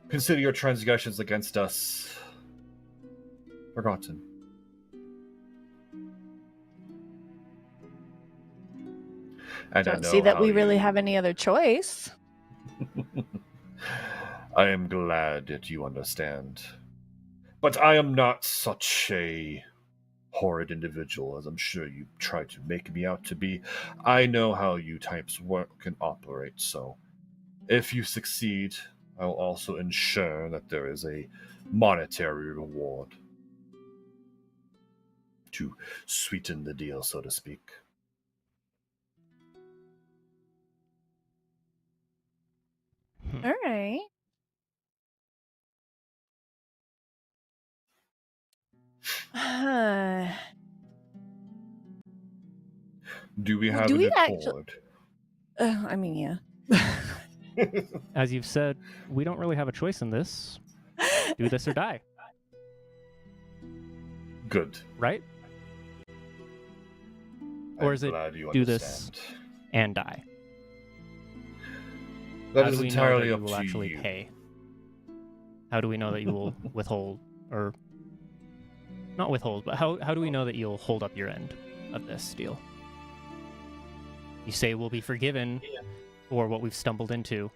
consider your transgressions against us forgotten. And Don't see that we really have any other choice. I am glad that you understand. But I am not such a horrid individual as I'm sure you try to make me out to be. I know how you types work and operate, so if you succeed, I will also ensure that there is a monetary reward to sweeten the deal, so to speak. All right. Do we have Do an we accord? I mean, yeah. As you've said, we don't really have a choice in this. Do this or die, Good. right? I'm Or is it glad you do understand. this and die? That How is do we know entirely that up you will to actually you. pay? How do we know that you will withhold, or not withhold, but how do we know that you'll hold up your end of this deal? You say we'll be forgiven for what we've stumbled into.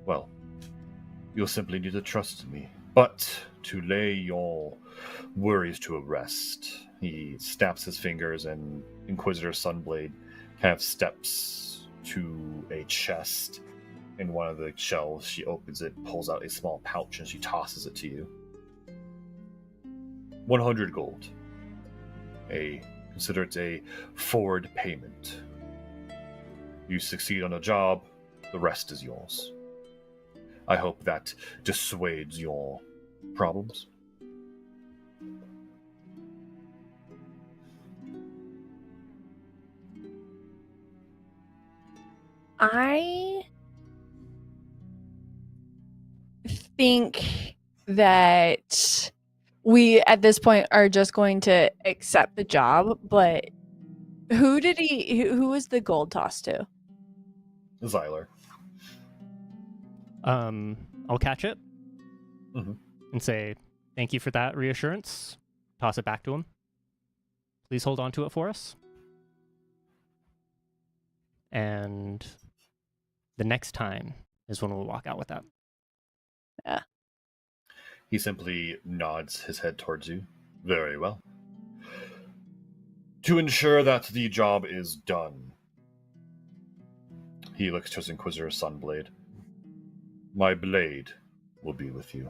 Well, you'll simply need to trust me. But to lay your worries to rest, he snaps his fingers, and Inquisitor Sunblade kind of steps to a chest. In one of the shelves, she opens it, pulls out a small pouch, and she tosses it to you. 100 gold. Consider it a forward payment. You succeed on a job, the rest is yours. I hope that dissuades your problems. I think that we, at this point, are just going to accept the job, but who was the gold toss to? Xyler. I'll catch it Mhm. and say, thank you for that reassurance. Toss it back to him. Please hold on to it for us. And the next time is when we'll walk out with that. Yeah. He simply nods his head towards you. Very well. To ensure that the job is done, He looks towards Inquisitor Sunblade. My blade will be with you.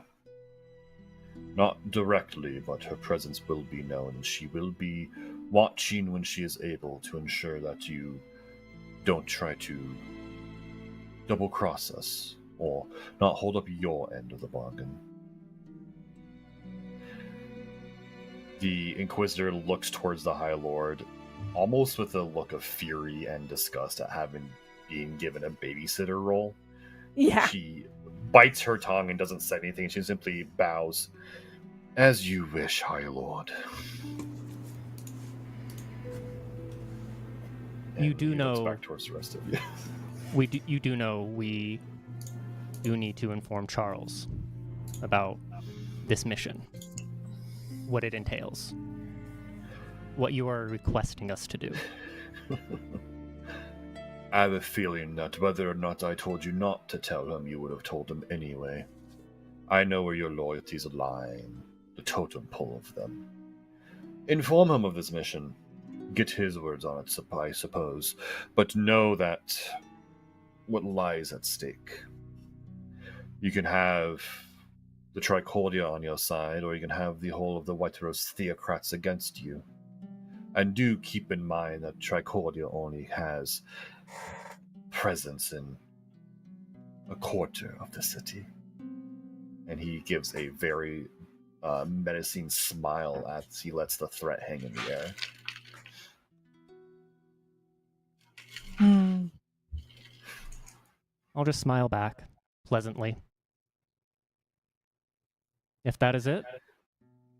Not directly, but her presence will be known, and she will be watching when she is able to ensure that you don't try to double-cross us, or not hold up your end of the bargain. The Inquisitor looks towards the High Lord, almost with a look of fury and disgust at being given a babysitter role. Yeah. She bites her tongue and doesn't say anything. She simply bows. As you wish, High Lord. You do he looks know- back towards the rest of you. You do know we do need to inform Charles about this mission, what it entails, what you are requesting us to do. I have a feeling that whether or not I told you not to tell him, you would have told him anyway. I know where your loyalties align, the totem pole of them. Inform him of this mission. Get his words on it, I suppose, but know that what lies at stake. You can have the Tricordia on your side, or you can have the whole of the Whiterose theocrats against you. And do keep in mind that Tricordia only has presence in a quarter of the city. And he gives a very menacing smile as he lets the threat hang in the air. I'll just smile back, pleasantly. If that is it,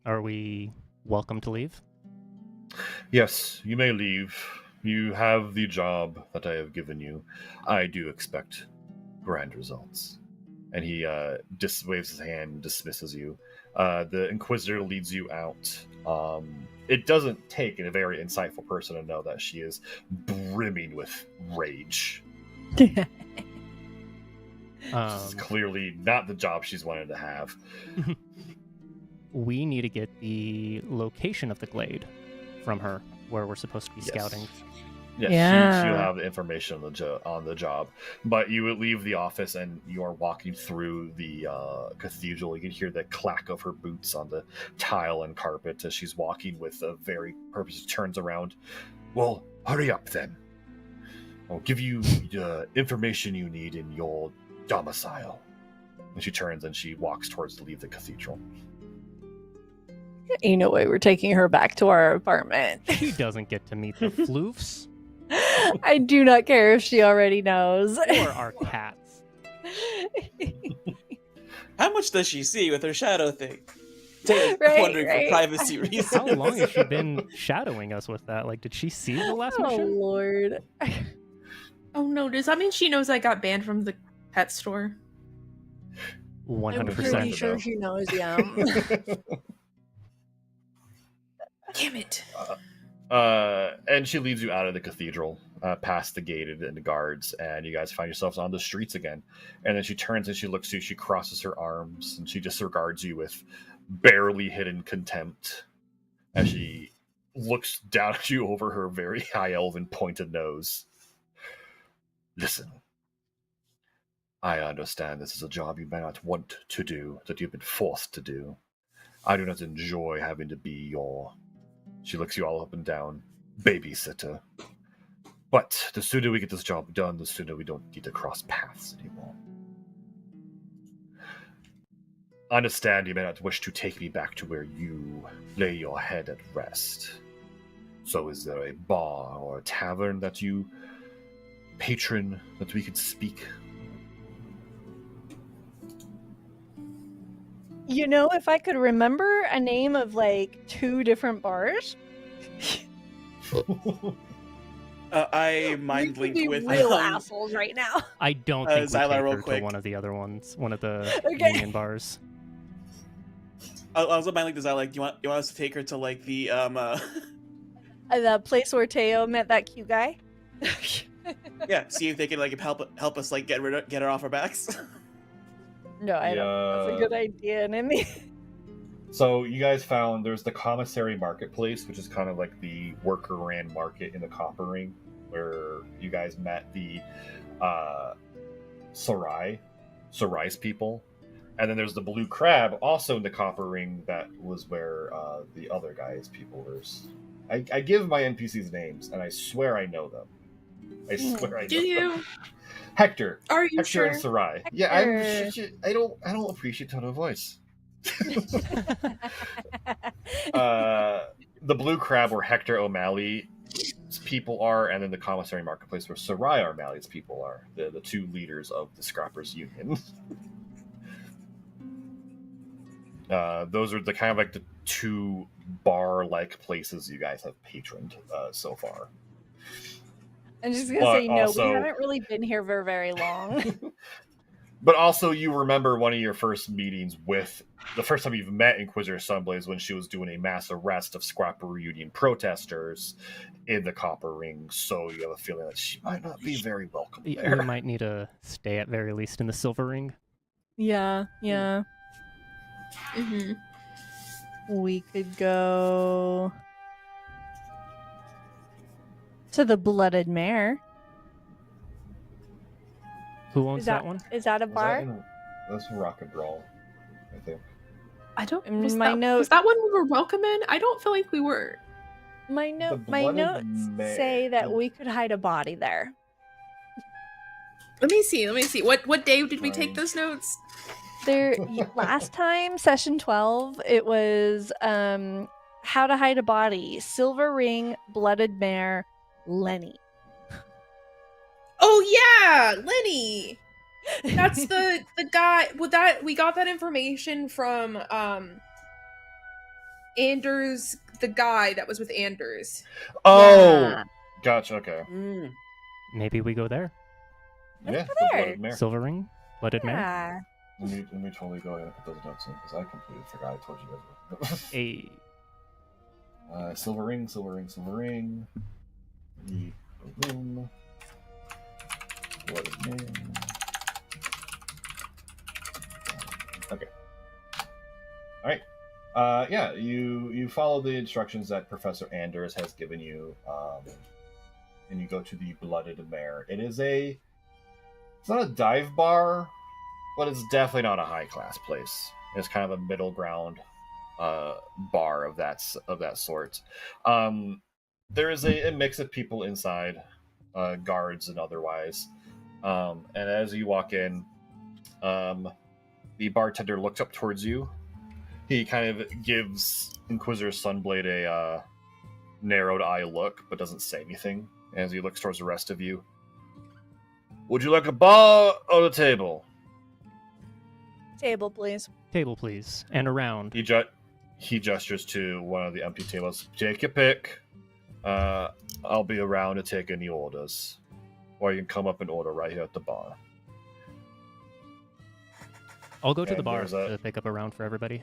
are we welcome to leave? Yes, you may leave. You have the job that I have given you. I do expect grand results. And he waves his hand and dismisses you. The Inquisitor leads you out. It doesn't take a very insightful person to know that she is brimming with rage. This is clearly not the job she's wanted to have. We need to get the location of the glade from her, where we're supposed to be Yes. scouting. Yes, Yeah. she'll have the information on the job. But you would leave the office and you are walking through the cathedral. You can hear the clack of her boots on the tile and carpet as she's walking with a very purpose. She turns around. Well, hurry up then. I'll give you the information you need in your domicile. And she turns and she walks towards to leave the cathedral. You know what? We're taking her back to our apartment. She doesn't get to meet the floofs I do not care if she already knows. or our cats. How much does she see with her shadow thing? Right, Wondering right. for privacy reasons. How long has she been shadowing us with that? Like, did she see the last Oh mission? Lord. Oh no, does that mean she knows I got banned from the pet store? I'm 100%. pretty sure she knows, yeah. Damn it. And she leads you out of the cathedral, past the gate and the guards, and you guys find yourselves on the streets again. And then she turns and she looks at you, she crosses her arms, and she disregards you with barely hidden contempt as she looks down at you over her very high elven pointed nose. Listen, I understand this is a job you may not want to do, that you've been forced to do. I do not enjoy having to be your... She looks you all up and down. Babysitter. But the sooner we get this job done, the sooner we don't need to cross paths anymore. I understand you may not wish to take me back to where you lay your head at rest. So is there a bar or a tavern that you patron that we could speak? You know, if I could remember a name of like 2 different bars, I mind we could linked be with real assholes right now. I don't think we Zyla, take real her quick. to one of the other ones, one of the Okay. union bars. I was mind linked to Zyla, like, you want us to take her to like the The place where Teo met that cute guy. yeah, see if they can like help us like get her off our backs. No, I don't. That's a good idea. And in the So you guys found there's the commissary marketplace, which is kind of like the worker ran market in the Copper Ring. where you guys met the Sarai's people. And then there's the Blue Crab, also in the Copper Ring, that was where the other guy's people were. I give my NPCs names, and I swear I know them. I swear I know Do you? them. Hector. Are you Hector sure? and Sarai. Hector. Yeah, I don't appreciate tone of voice. The Blue Crab, where Hector O'Malley's people are, and then the Commissary Marketplace, where Sarai O'Malley's people are. The two leaders of the Scrappers Union. Those are the kind of like the two bar-like places you guys have patroned so far. I'm just gonna But say no. also- We haven't really been here for very long. But also, you remember one of your first meetings with the first time you've met Inquisitor Sunblaze when she was doing a mass arrest of Scrapper Union protesters in the Copper Ring. So you have a feeling that she might not be very welcome We there. might need to stay at very least in the Silver Ring. Yeah. Mm-hmm. We could go to the Blooded Mare. Who owns Is that one? Is that a Was bar? that's Rock and Roll, I think. I don't. In Was my that, note- was that one we were welcome in? I don't feel like we were. My Blooded notes Mare. say that we could hide a body there. Let me see. What day did we take Right. those notes? There last time, session 12, it was how to hide a body, Silver Ring, Blooded Mare, Lenny. Oh yeah, Lenny. That's the guy. Well, that we got that information from Anders, the guy that was with Anders. Oh, Yeah. gotcha. Okay. Mm. Maybe we go there. Let's Yeah, go the there. Blooded Mare. Silver Ring, Blooded Mare. Yeah. Let me totally go ahead and put those notes in because I completely forgot I told you guys. A Silver Ring. The room. Blooded Mare. Okay. All right. Yeah, you follow the instructions that Professor Anders has given you, and you go to the Blooded Mare. It's not a dive bar, but it's definitely not a high class place. It's kind of a middle ground bar of that sort. There is a mix of people inside, guards and otherwise. And as you walk in, the bartender looks up towards you. He kind of gives Inquisitor Sunblade a narrowed eye look, but doesn't say anything as he looks towards the rest of you. Would you like a bar or a table? Table, please. table, please, and around. He gestures to one of the empty tables. Take your pick. I'll be around to take any orders. Or you can come up and order right here at the bar. I'll go to the And bar there's a- to pick up a round for everybody.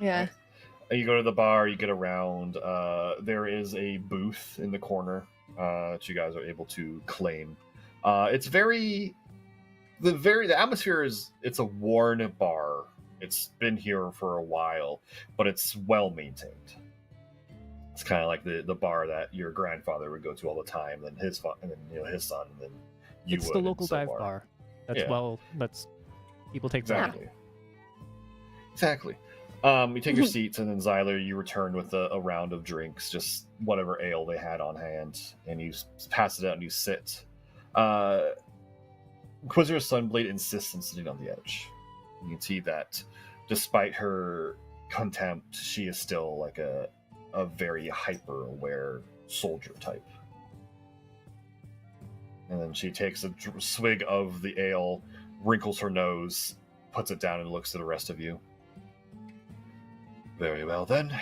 Yeah. You go to the bar, you get around. There is a booth in the corner that you guys are able to claim. It's the atmosphere is, it's a worn bar. It's been here for a while, but it's well maintained. It's kind of like the bar that your grandfather would go to all the time, and his son, and then you It's would. the and local so dive on. bar. That's Yeah. that's people take pride. Exactly. You take your seats, and then Xyler, you return with a round of drinks, just whatever ale they had on hand, and you pass it out and you sit. Inquisitor Sunblade insists on sitting on the edge. You can see that despite her contempt, she is still like a very hyper-aware soldier type. And then she takes a swig of the ale, wrinkles her nose, puts it down, and looks at the rest of you. Very well, then.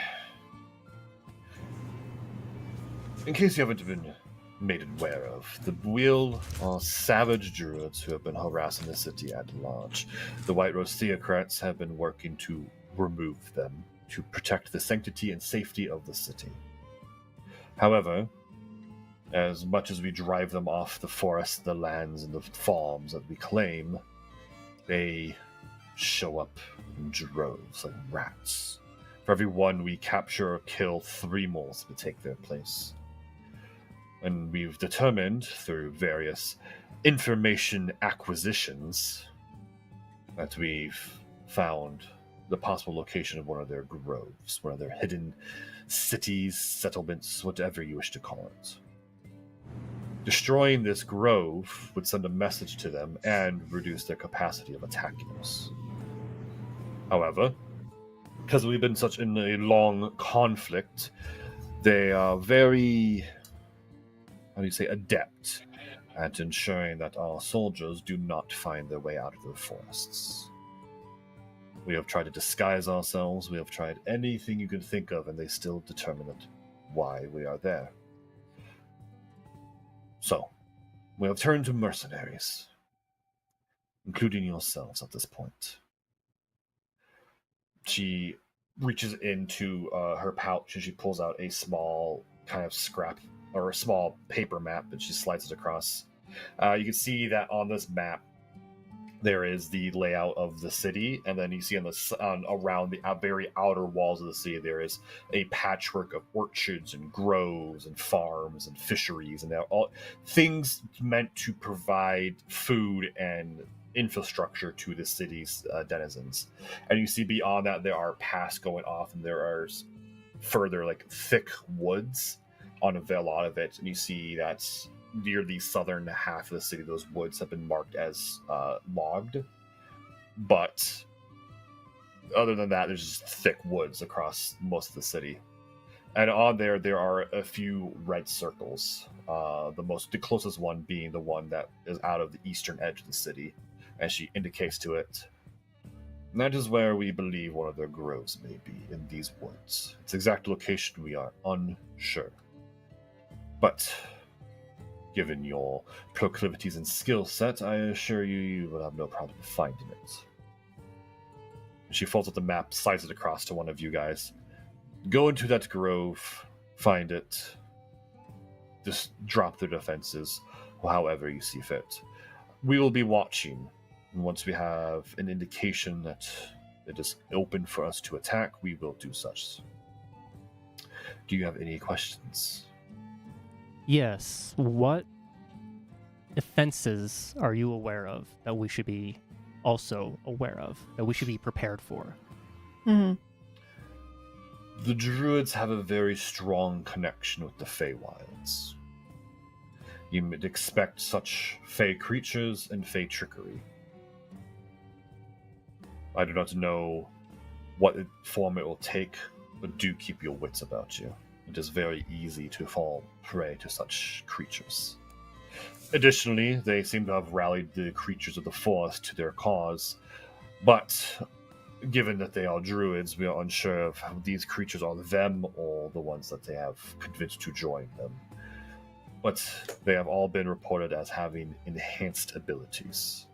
In case you haven't been made aware of, the Wheel are savage druids who have been harassing the city at large. The White Rose Theocrats have been working to remove them, to protect the sanctity and safety of the city. However, as much as we drive them off the forests, the lands, and the farms that we claim, they show up in droves like rats. For every one we capture or kill, 3 more will take their place. And we've determined through various information acquisitions that we've found the possible location of one of their groves, one of their hidden cities, settlements, whatever you wish to call it. Destroying this grove would send a message to them and reduce their capacity of attacking us. However, because we've been such in a long conflict, they are very, adept at ensuring that our soldiers do not find their way out of the forests. We have tried to disguise ourselves, we have tried anything you can think of, and they still determine why we are there. So, we have turned to mercenaries, including yourselves at this point. She reaches into her pouch and she pulls out a small kind of scrap or a small paper map and she slides it across. You can see that on this map there is the layout of the city, and then you see around the very outer walls of the city there is a patchwork of orchards and groves and farms and fisheries, and they're all things meant to provide food and infrastructure to the city's denizens. And you see beyond that there are paths going off, and there are further thick woods on a lot of it, and you see that's near the southern half of the city. Those woods have been marked as logged, but other than that there's just thick woods across most of the city. And on there are a few red circles, the closest one being the one that is out of the eastern edge of the city, and she indicates to it. And that is where we believe one of their groves may be, in these woods. Its exact location we are unsure, but given your proclivities and skill set, I assure you will have no problem finding it. She folds up the map, slides it across to one of you guys. Go into that grove, find it, just drop their defenses, however you see fit. We will be watching, and once we have an indication that it is open for us to attack, we will do such. Do you have any questions? Yes. What offenses are you aware of that we should be also aware of, that we should be prepared for? Mm-hmm. The Druids have a very strong connection with the Feywilds. You would expect such Fey creatures and Fey trickery. I do not know what form it will take, but do keep your wits about you. It is very easy to fall prey to such creatures. Additionally, they seem to have rallied the creatures of the forest to their cause, but given that they are druids, we are unsure of how these creatures are them or the ones that they have convinced to join them. But they have all been reported as having enhanced abilities.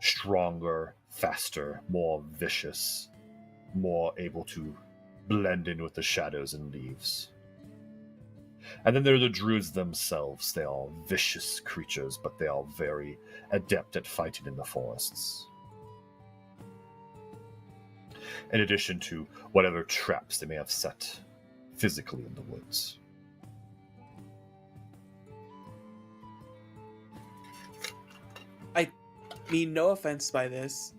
Stronger, faster, more vicious, more able to blend in with the shadows and leaves. And then there are the druids themselves. They are vicious creatures, but they are very adept at fighting in the forests. In addition to whatever traps they may have set physically in the woods. I mean, no offense by this.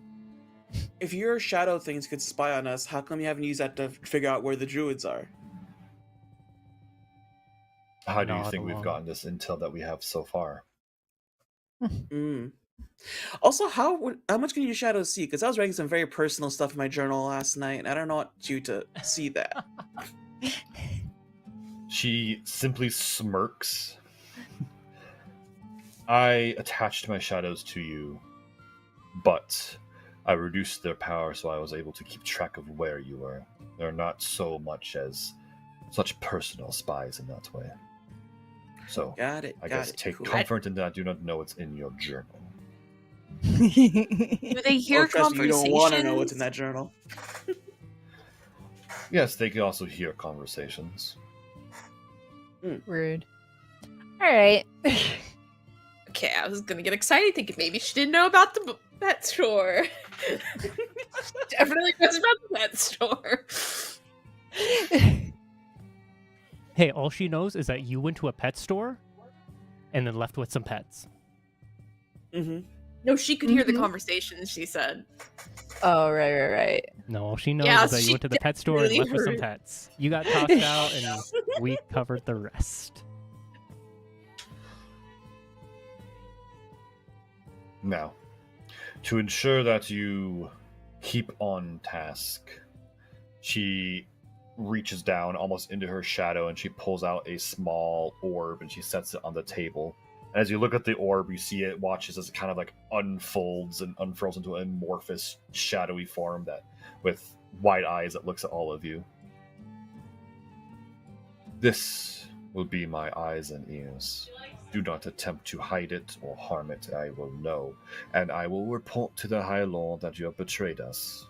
If your shadow things could spy on us, how come you haven't used that to figure out where the druids are? How do you Not think we've alone. gotten this intel that we have so far? Also, how much can your shadow see? Because I was writing some very personal stuff in my journal last night, and I don't want you to see that. She simply smirks. I attached my shadows to you, but I reduced their power so I was able to keep track of where you were. They're not so much as such personal spies in that way. So, Got it. I guess take cool. comfort in that I do not know what's in your journal. Do they hear Oh, trust me, you conversations? don't want to know what's in that journal. Yes, they can also hear conversations. Rude. All right. Okay, I was gonna get excited thinking maybe she didn't know about the pet store. Definitely knows about the pet store. Hey, all she knows is that you went to a pet store and then left with some pets. Mm-hmm. No, she could hear the Mhm. conversations, she said. Oh, right. No, all she knows Yeah, is that you she went to the pet store and definitely left with some heard. pets. You got tossed out and we covered the rest. Now, to ensure that you keep on task, she reaches down almost into her shadow and she pulls out a small orb and she sets it on the table. And as you look at the orb, you see it watches as it kind of like unfolds and unfurls into an amorphous, shadowy form that, with wide eyes, that looks at all of you. This will be my eyes and ears. Do not attempt to hide it or harm it. I will know, and I will report to the High Lord that you have betrayed us.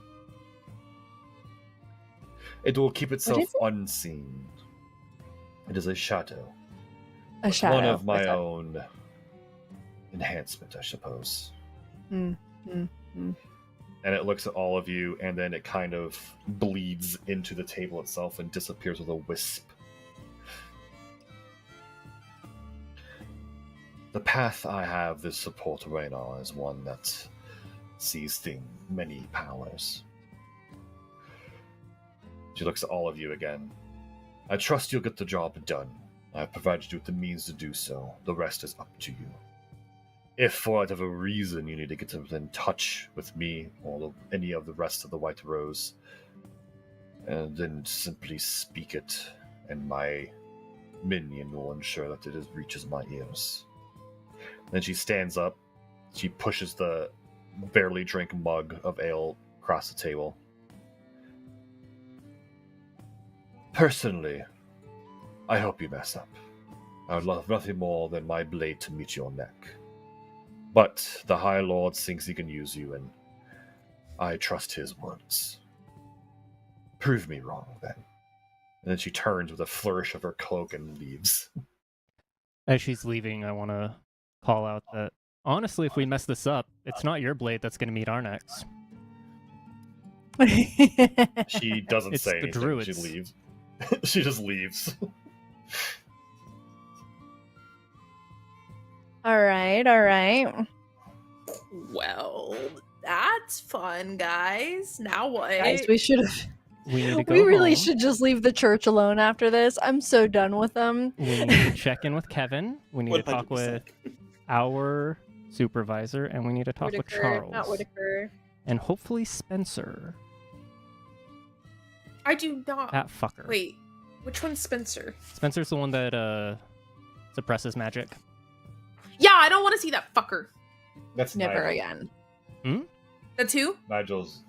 It will keep itself is it? unseen. It is a shadow. A shadow. One of my What's that? own enhancement, I suppose. Mm, mm, mm. And it looks at all of you, and then it kind of bleeds into the table itself and disappears with a wisp. The path I have this support right now is one that sees many powers. She looks at all of you again. I trust you'll get the job done. I have provided you with the means to do so. The rest is up to you. If for whatever reason you need to get in touch with me or any of the rest of the White Rose, then simply speak it, and my minion will ensure that it reaches my ears. Then she stands up. She pushes the barely drink mug of ale across the table. Personally, I hope you mess up. I would love nothing more than my blade to meet your neck. But the High Lord thinks he can use you, and I trust his words. Prove me wrong, then. And then she turns with a flourish of her cloak and leaves. As she's leaving, I want to call out that, honestly, if we mess this up, it's not your blade that's going to meet our necks. She doesn't It's say the anything. druids. She leaves. She just leaves. All right. Well, that's fun, guys. Now what? Guys, we should have. We need to go We really home. should just leave the church alone after this. I'm so done with them. We need to check in with Kevin. We need to talk 100%. with our supervisor, and we need to talk with Charles. Not Whitaker. And hopefully Spencer. I do not. That fucker. Wait, which one's Spencer? Spencer's the one that suppresses magic. Yeah, I don't want to see that fucker. That's Never Nigel. again. That's who? Nigel's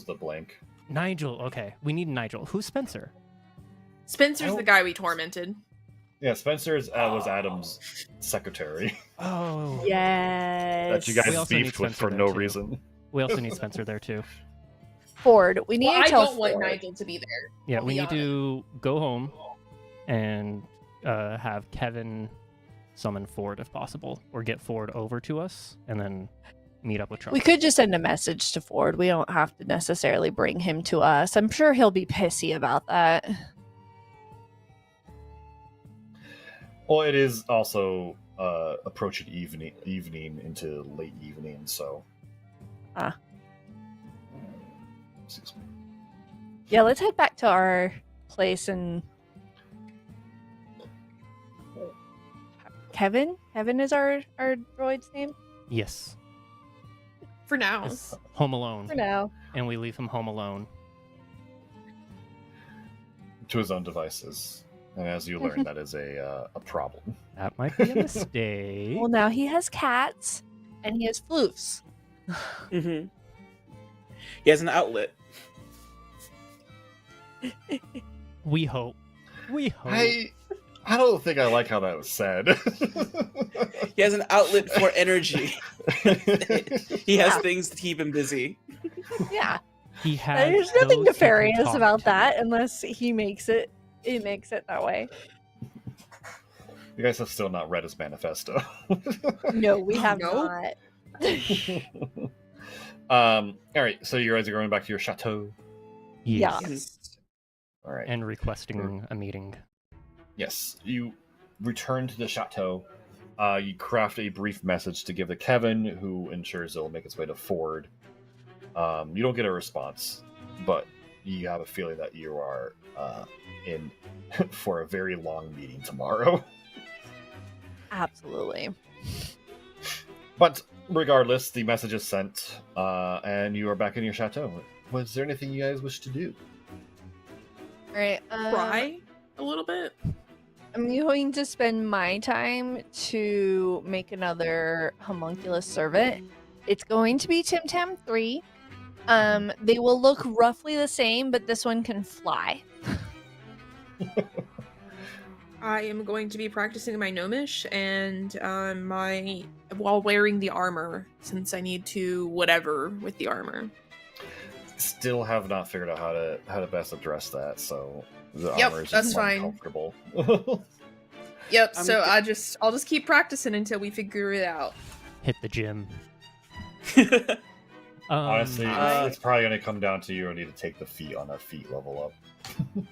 the blank. Nigel. Okay, we need Nigel. Who's Spencer? Spencer's Oh. the guy we tormented. Yeah, Spencer was Adam's secretary Oh. Yes. that you We guys also need beefed with Spencer for there, no too. reason. We also need Spencer there too. Ford. We need Well, to I tell don't want Ford. Nigel to be there. Yeah, I'll we be need to go home and have Kevin summon Ford if possible, or get Ford over to us, and then meet up with Charles. We could just send a message to Ford. We don't have to necessarily bring him to us. I'm sure he'll be pissy about that. Well, it is also approaching evening into late evening, so. Ah. Excuse me. Yeah, let's head back to our place and Kevin? Kevin is our droid's name? Yes, For now. it's Home Alone, For now. and we leave him home alone. To his own devices. And as you learn, that is a problem. That might be a mistake. Well, now he has cats and he has floofs. Mm-hmm. He has an outlet. We hope. We hope. I don't think I like how that was said. He has an outlet for energy. He has Yeah. things to keep him busy. Yeah. He has. There's nothing those he can nefarious talk about to. that unless he makes it that way. You guys have still not read his manifesto. No, we have No? not. All right, so you guys are going back to your chateau. Yes. Yeah. Yes. All right. And requesting a meeting. Yes, you return to the chateau. You craft a brief message to give to Kevin, who ensures it'll make its way to Ford. You don't get a response, but you have a feeling that you are in for a very long meeting tomorrow. Absolutely. But regardless, the message is sent, and you are back in your chateau. Was there anything you guys wish to do? All right. Cry a little bit. I'm going to spend my time to make another homunculus servant. It's going to be Tim Tam 3. They will look roughly the same, but this one can fly. I am going to be practicing my gnomish and while wearing the armor, since I need to whatever with the armor. Still have not figured out how to best address that, so the Yep, armor is that's just fine. uncomfortable. Yep, I'm so g- I'll just keep practicing until we figure it out. Hit the gym. Honestly, Uh, it's probably going to come down to you need to take the feet on that feet level up.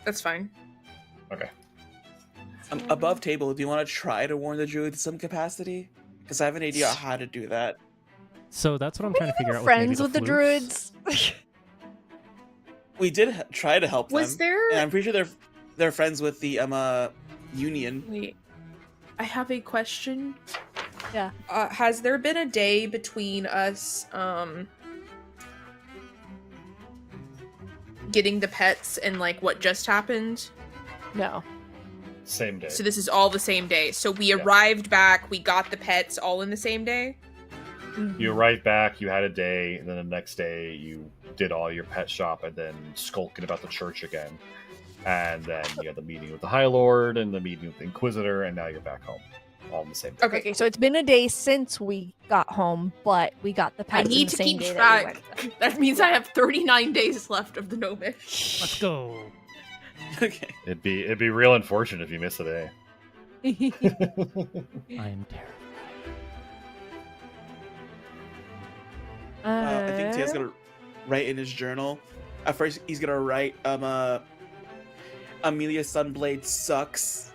That's fine. Okay. Above table, do you want to try to warn the druid in some capacity? Because I have an idea how to do that. So that's what I'm trying to figure out. Friends with with the maybe druids. We did try to help Was them. there? And I'm pretty sure they're friends with the union. Wait, I have a question. Yeah. Has there been a day between us getting the pets and like what just happened? No. Same day. So this is all the same day. So we Yeah. arrived back, we got the pets all in the same day? You arrived back, you had a day, and then the next day you did all your pet shop and then skulking about the church again. And then you had the meeting with the High Lord and the meeting with the Inquisitor, and now you're back home. All in the same day. Okay, so it's been a day since we got home, but we got the I pets in need the to same keep day that we track. went. That means I have 39 days left of the gnomish. Let's go. Okay. It'd be real unfortunate if you miss a day. I am terrified. I think Tia's gonna write in his journal. At first, he's gonna write, Amelia Sunblade sucks.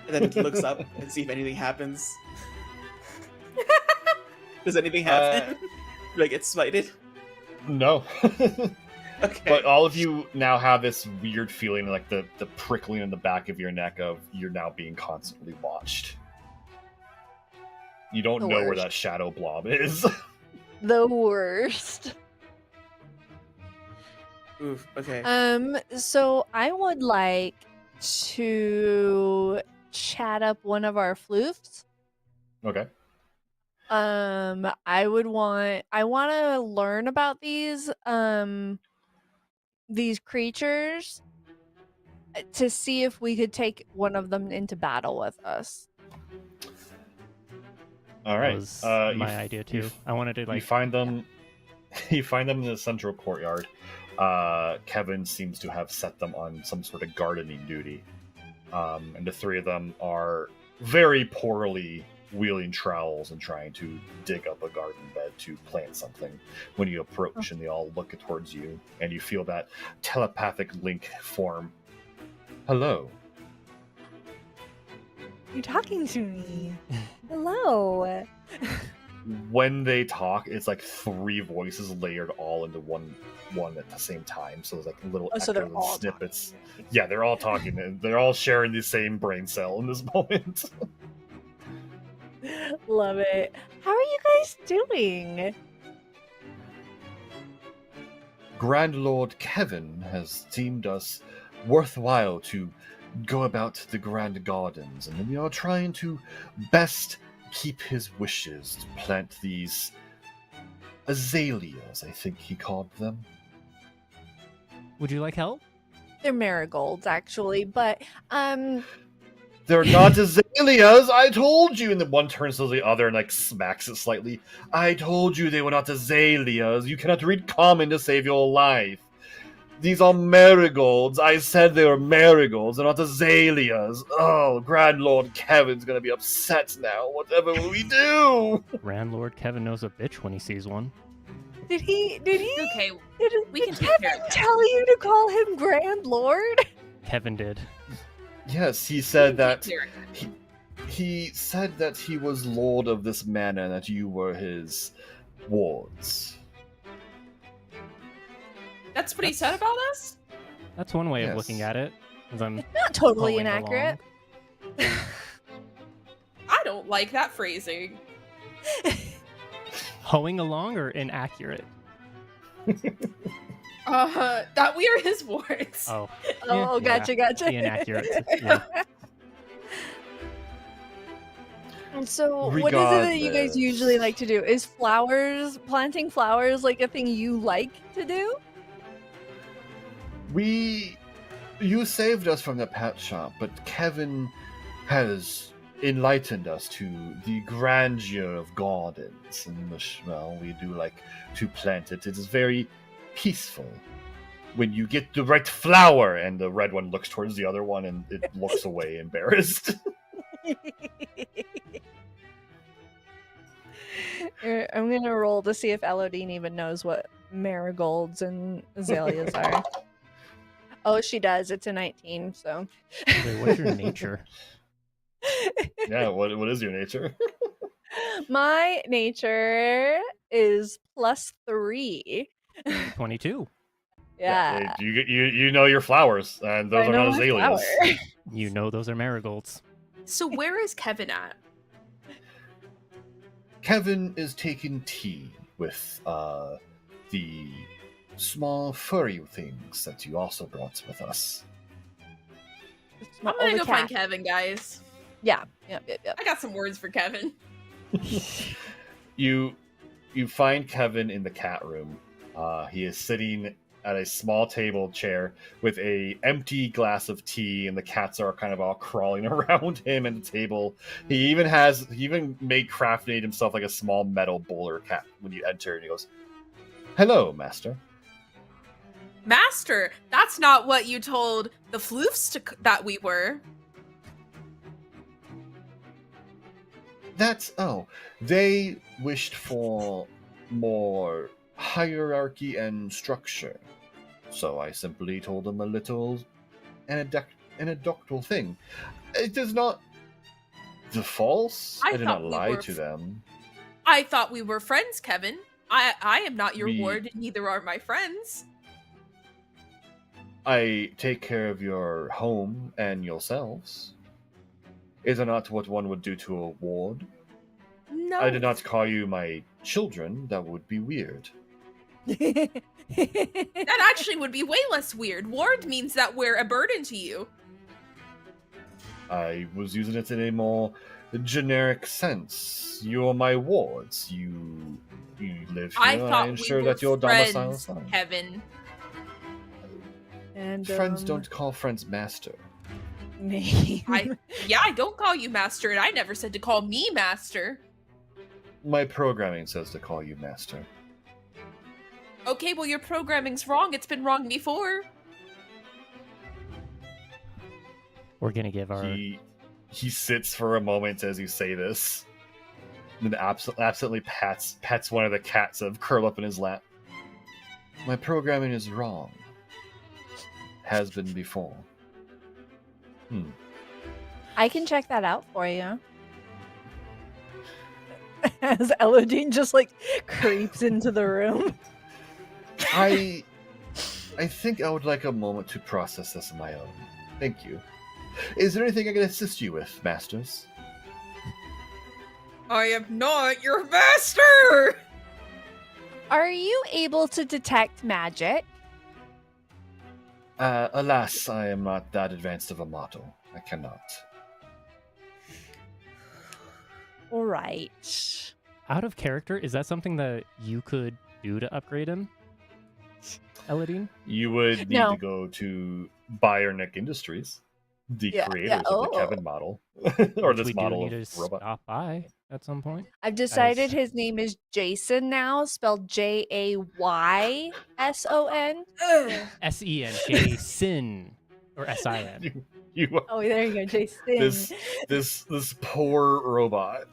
And then he looks up and see if anything happens. Does anything happen? Do I get smited? No. Okay. But all of you now have this weird feeling, like the prickling in the back of your neck of you're now being constantly watched. You don't The know where worst. that shadow blob is. The worst. Oof, okay. So I would like to chat up one of our floofs. Okay. I want to learn about these creatures to see if we could take one of them into battle with us. All That right. was You my idea too. I wanted to You like find them. You find them in the central courtyard. Kevin seems to have set them on some sort of gardening duty, and the three of them are very poorly wielding trowels and trying to dig up a garden bed to plant something. When you approach, and they all look towards you, and you feel that telepathic link form. Hello. You're talking to me. Hello. When they talk, it's like three voices layered all into one at the same time. So there's like little Oh, so they're echoes and all snippets. Yeah, they're all talking. And they're all sharing the same brain cell in this moment. Love it. How are you guys doing? Grand Lord Kevin has deemed us worthwhile to go about the Grand Gardens, and we are trying to best keep his wishes to plant these azaleas, I think he called them. would you like help? They're marigolds, actually, but They're not azaleas, I told you! And then one turns to the other and like smacks it slightly. I told you they were not azaleas. You cannot read common to save your life. These are marigolds. I said they were marigolds. They're not azaleas. Oh, Grand Lord Kevin's gonna be upset now. Whatever will we do? Landlord Kevin knows a bitch when he sees one. did he Okay, did, we did can take Kevin care of that. tell you to call him Grand Lord? Kevin did. Yes, he said that Cleric. he said that he was lord of this manor and that you were his wards. That's what he said about us? That's one way of Yes. looking at it. As I'm Not totally hoeing inaccurate. I don't like that phrasing. Hoeing along or inaccurate? That we are his wards. Oh. Oh, yeah, gotcha, gotcha. the inaccurate. Yeah. And so, what is it that you guys Regardless. usually like to do? Is planting flowers, like a thing you like to do? You saved us from the pet shop, but Kevin has enlightened us to the grandeur of gardens, and well, we do like to plant it. It is very peaceful when you get the right flower. And the red one looks towards the other one, and it looks away, embarrassed. I'm gonna roll to see if Elodine even knows what marigolds and azaleas are. Oh, she does. It's a 19, so. Wait, what's your nature? Yeah, what is your nature? My nature is +3. 22. Yeah. You know your flowers, and those I are know not my azaleas. flower. You know those are marigolds. So where is Kevin at? Kevin is taking tea with the small furry things that you also brought with us. I'm gonna go find Kevin, guys. Yeah. Yep. I got some words for Kevin. You find Kevin in the cat room. He is sitting at a small table chair with a empty glass of tea, and the cats are kind of all crawling around him and the table. He even made crafted himself like a small metal bowler cat when you enter, and he goes, "Hello, master." Master, that's not what you told the floofs that we were. They wished for more hierarchy and structure. So I simply told them a little anecdotal thing. It is not the false. I did thought not we lie were to them. I thought we were friends, Kevin. I am not your We- ward, and neither are my friends. I take care of your home and yourselves. Is it not what one would do to a ward? No. I did not call you my children. That would be weird. That actually would be way less weird. Ward means that we're a burden to you. I was using it in a more generic sense. You're my wards. You live here. I and thought I ensure we were that your domicile friends, is fine. Kevin. And Friends don't call friends master. name. I don't call you master, and I never said to call me master. My programming says to call you master. Okay, well your programming's wrong. It's been wrong before. We're gonna give our He sits for a moment as you say this, and then absolutely pets one of the cats that have curled up in his lap. My programming is wrong. Has been before. I can check that out for you. As Elodine just like creeps into the room. I think I would like a moment to process this on my own. Thank you. Is there anything I can assist you with, masters? I am not your master! Are you able to detect magic? Alas, I am not that advanced of a model. I cannot. All right. out of character. Is that something that you could do to upgrade him, Elodine? You would need No. to go to Bionic Industries, the Yeah, creators yeah, of the oh. Kevin model, or Which this we do model need to of robot. stop by at some point. I've decided his name is Jason now, spelled Jayson. S-E-N, Jason, or S-I-N. You Oh, there you go, Jason. this poor robot.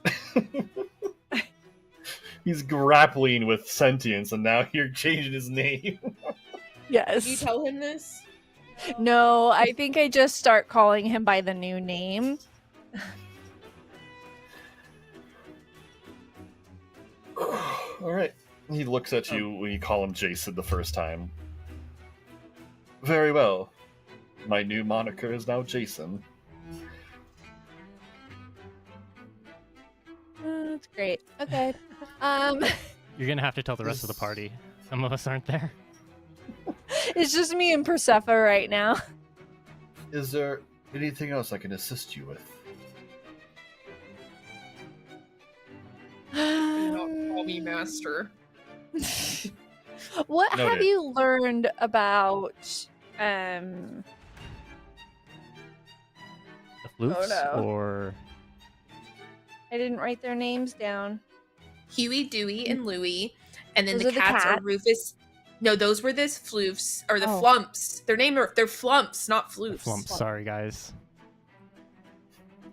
He's grappling with sentience, and now you're changing his name. Yes. Did you tell him this? No, I think I just start calling him by the new name. All right. He looks at you when you call him Jason the first time. Very well. My new moniker is now Jason. That's great. Okay. You're gonna have to tell the rest of the party. Some of us aren't there. It's just me and Persephone right now. Is there anything else I can assist you with? Do not call me master. What have Noted. you learned about um The flukes, no. or I didn't write their names down. Huey, Dewey, and Louie, and then Those the are the cats are cats? Rufus. No, those were the floofs or the Oh. flumps. They're flumps, not the floofs. flump. Sorry, guys.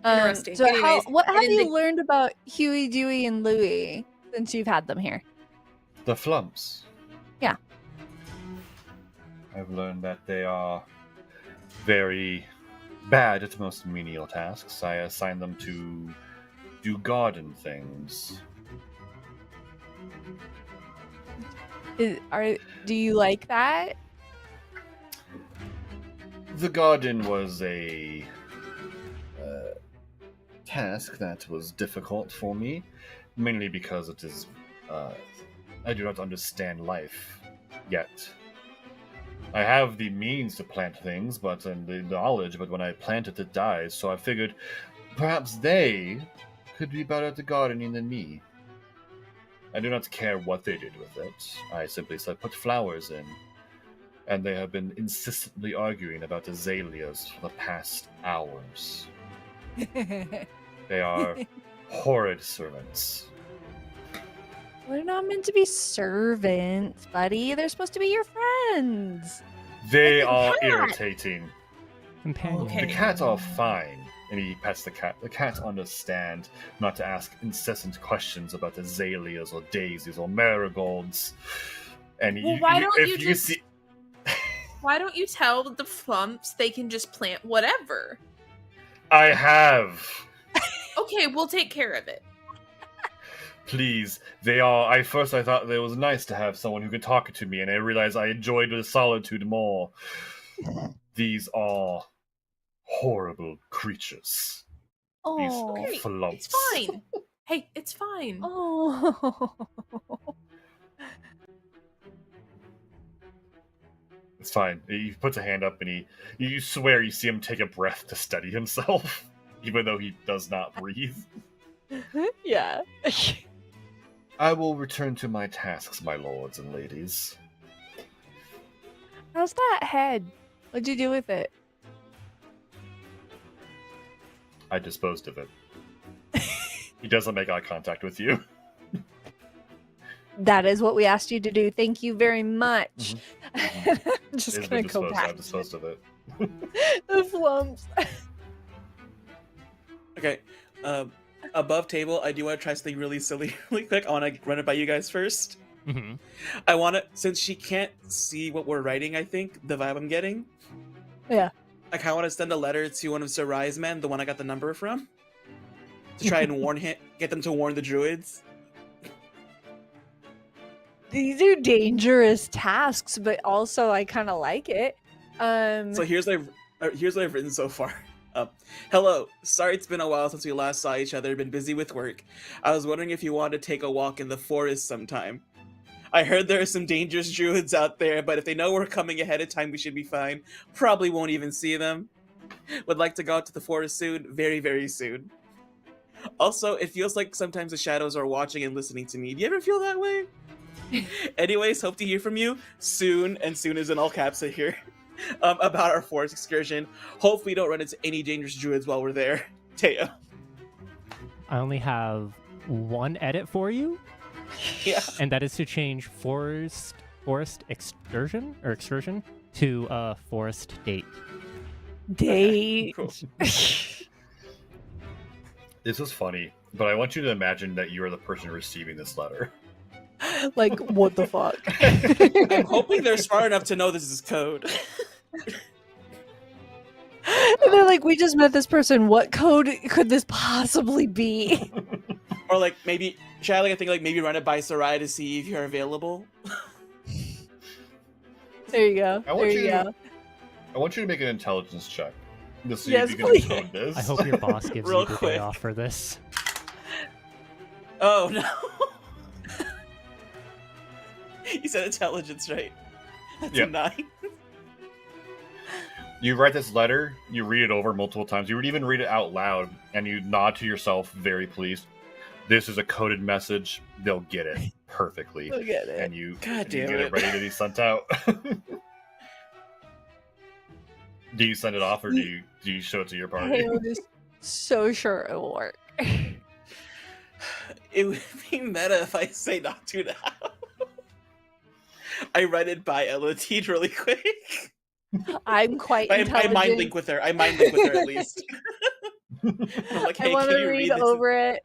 Interesting. So Anyways, what and have then you learned about Huey, Dewey, and Louie since you've had them here? The flumps. Yeah. I've learned that they are very bad at most menial tasks. I assign them to do garden things. Do you like that? The garden was a task that was difficult for me, mainly because it is. I do not understand life yet. I have the means to plant things, and the knowledge, but when I plant it, it dies. So I figured perhaps they could be better at the gardening than me. I do not care what they did with it. I simply said put flowers in. And they have been insistently arguing about azaleas for the past hours. They are horrid servants. They're not meant to be servants, buddy. They're supposed to be your friends. They Like a are cat. irritating. Companion. Okay. The cats are fine. And he pets the cat. The cats understand not to ask incessant questions about azaleas or daisies or marigolds. And Well, why don't if you you just- see, Why don't you tell the flumps they can just plant whatever? I have. Okay, we'll take care of it. Please, they are. I thought it was nice to have someone who could talk to me, and I realized I enjoyed the solitude more. These are horrible creatures. These Oh. Okay, flumps. it's fine. Hey, it's fine. Oh. It's fine. He puts a hand up, and you swear you see him take a breath to steady himself, even though he does not breathe. Yeah. I will return to my tasks, my lords and ladies. How's that head? What'd you do with it? I disposed of it. He doesn't make eye contact with you. That is what we asked you to do. Thank you very much. I'm just It's gonna been go disposed. back I've disposed of it. the flumps. Okay. Above table, I do want to try something really silly really quick. I want to run it by you guys first. Mm-hmm. I want to, since she can't see what we're writing, I think, the vibe I'm getting. Yeah. I kind of want to send a letter to one of Sir Riseman, the one I got the number from, to try and warn him, get them to warn the druids. These are dangerous tasks, but also I kind of like it. So here's what I've written so far. Hello. Sorry it's been a while since we last saw each other. Been busy with work. I was wondering if you wanted to take a walk in the forest sometime. I heard there are some dangerous druids out there, but if they know we're coming ahead of time, we should be fine. Probably won't even see them. Would like to go out to the forest soon. Very, very soon. Also, it feels like sometimes the shadows are watching and listening to me. Do you ever feel that way? Anyways, hope to hear from you soon, and soon is in all caps here, about our forest excursion. Hope we don't run into any dangerous druids while we're there. Teo. I only have one edit for you, Yeah. and that is to change forest excursion to forest date. Date. Cool. This is funny, but I want you to imagine that you are the person receiving this letter. Like, what the fuck? I'm hoping they're smart enough to know this is code. And they're like, we just met this person. What code could this possibly be? Or like maybe should I think like maybe run it by Sarai to see if you're available? There you go. I want There you you- go. I want you to make an intelligence check to see Yes, if you can please. decode this. I hope your boss gives Real you the day quick. off for this. Oh no. You said intelligence, right? That's Yeah. a 9. You write this letter, you read it over multiple times, you would even read it out loud, and you nod to yourself, very pleased. This is a coded message. They'll get it perfectly. Look at it. And you, God and you damn get it it. ready to be sent out. Do you send it off, or do you show it to your party? I was so sure it will work. It would be meta if I say not to now. I read it by Elodie really quick. I'm quite I intelligent. mind link with her. I mind link with her at least. I'm like, I hey, want can to you read read this? over it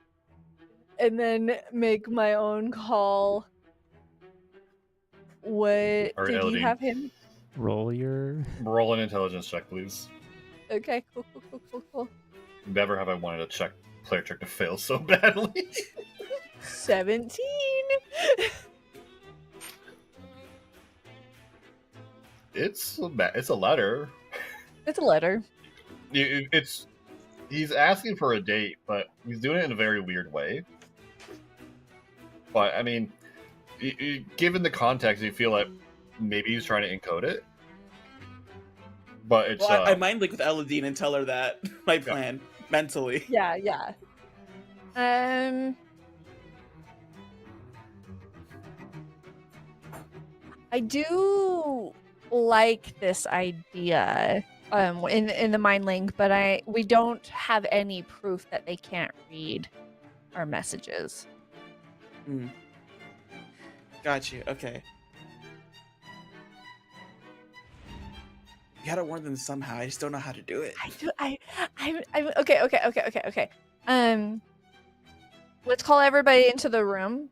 and then make my own call. What Or did Elodie. you have him? Roll your. Roll an intelligence check, please. Okay, cool. Never have I wanted a player check to fail so badly. 17. It's a letter. It's a letter. He's asking for a date, but he's doing it in a very weird way. But I mean, given the context, you feel like maybe he's trying to encode it. But it's Well, I mind link with Elodie and tell her that my plan mentally. Yeah. I do like this idea in the mind link, but we don't have any proof that they can't read our messages. Got you. Okay. You gotta warn them somehow. I just don't know how to do it. I'm okay. Let's call everybody into the room.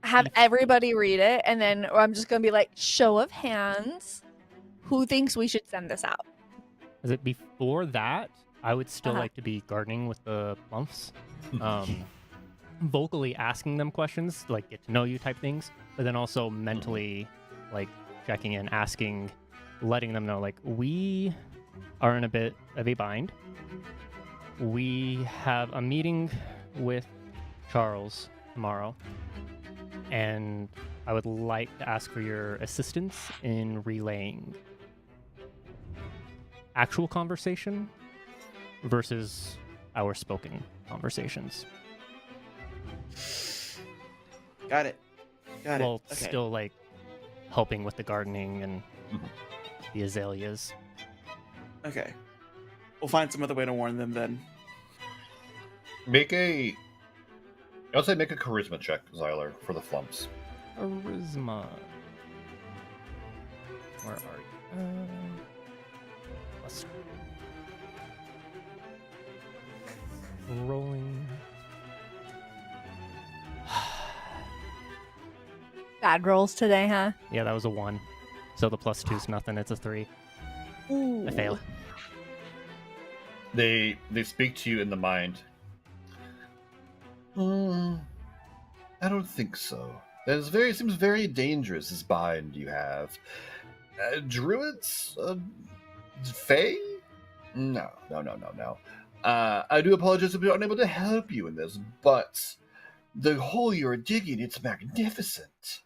Have everybody read it, and then I'm just gonna be like, show of hands. Who thinks we should send this out? Is it before that? I would still Uh-huh. like to be gardening with the plumps. Vocally asking them questions, like get to know you type things, but then also mentally, like checking in, asking, letting them know, like, we are in a bit of a bind. We have a meeting with Charles tomorrow, and I would like to ask for your assistance in relaying actual conversation versus our spoken conversations. Got it. Well, Okay. still like helping with the gardening and the azaleas. Okay. We'll find some other way to warn them then. I'll say make a charisma check, Xyler, for the flumps. Charisma. Where are you? Plus- Rolling. Bad rolls today, huh? Yeah, that was a 1. So the plus 2's nothing. It's a 3. Ooh. I failed. They speak to you in the mind. I don't think so. That is seems very dangerous, this bind you have. Druids? Fae? No. I do apologize if we're unable to help you in this, but the hole you're digging, it's magnificent.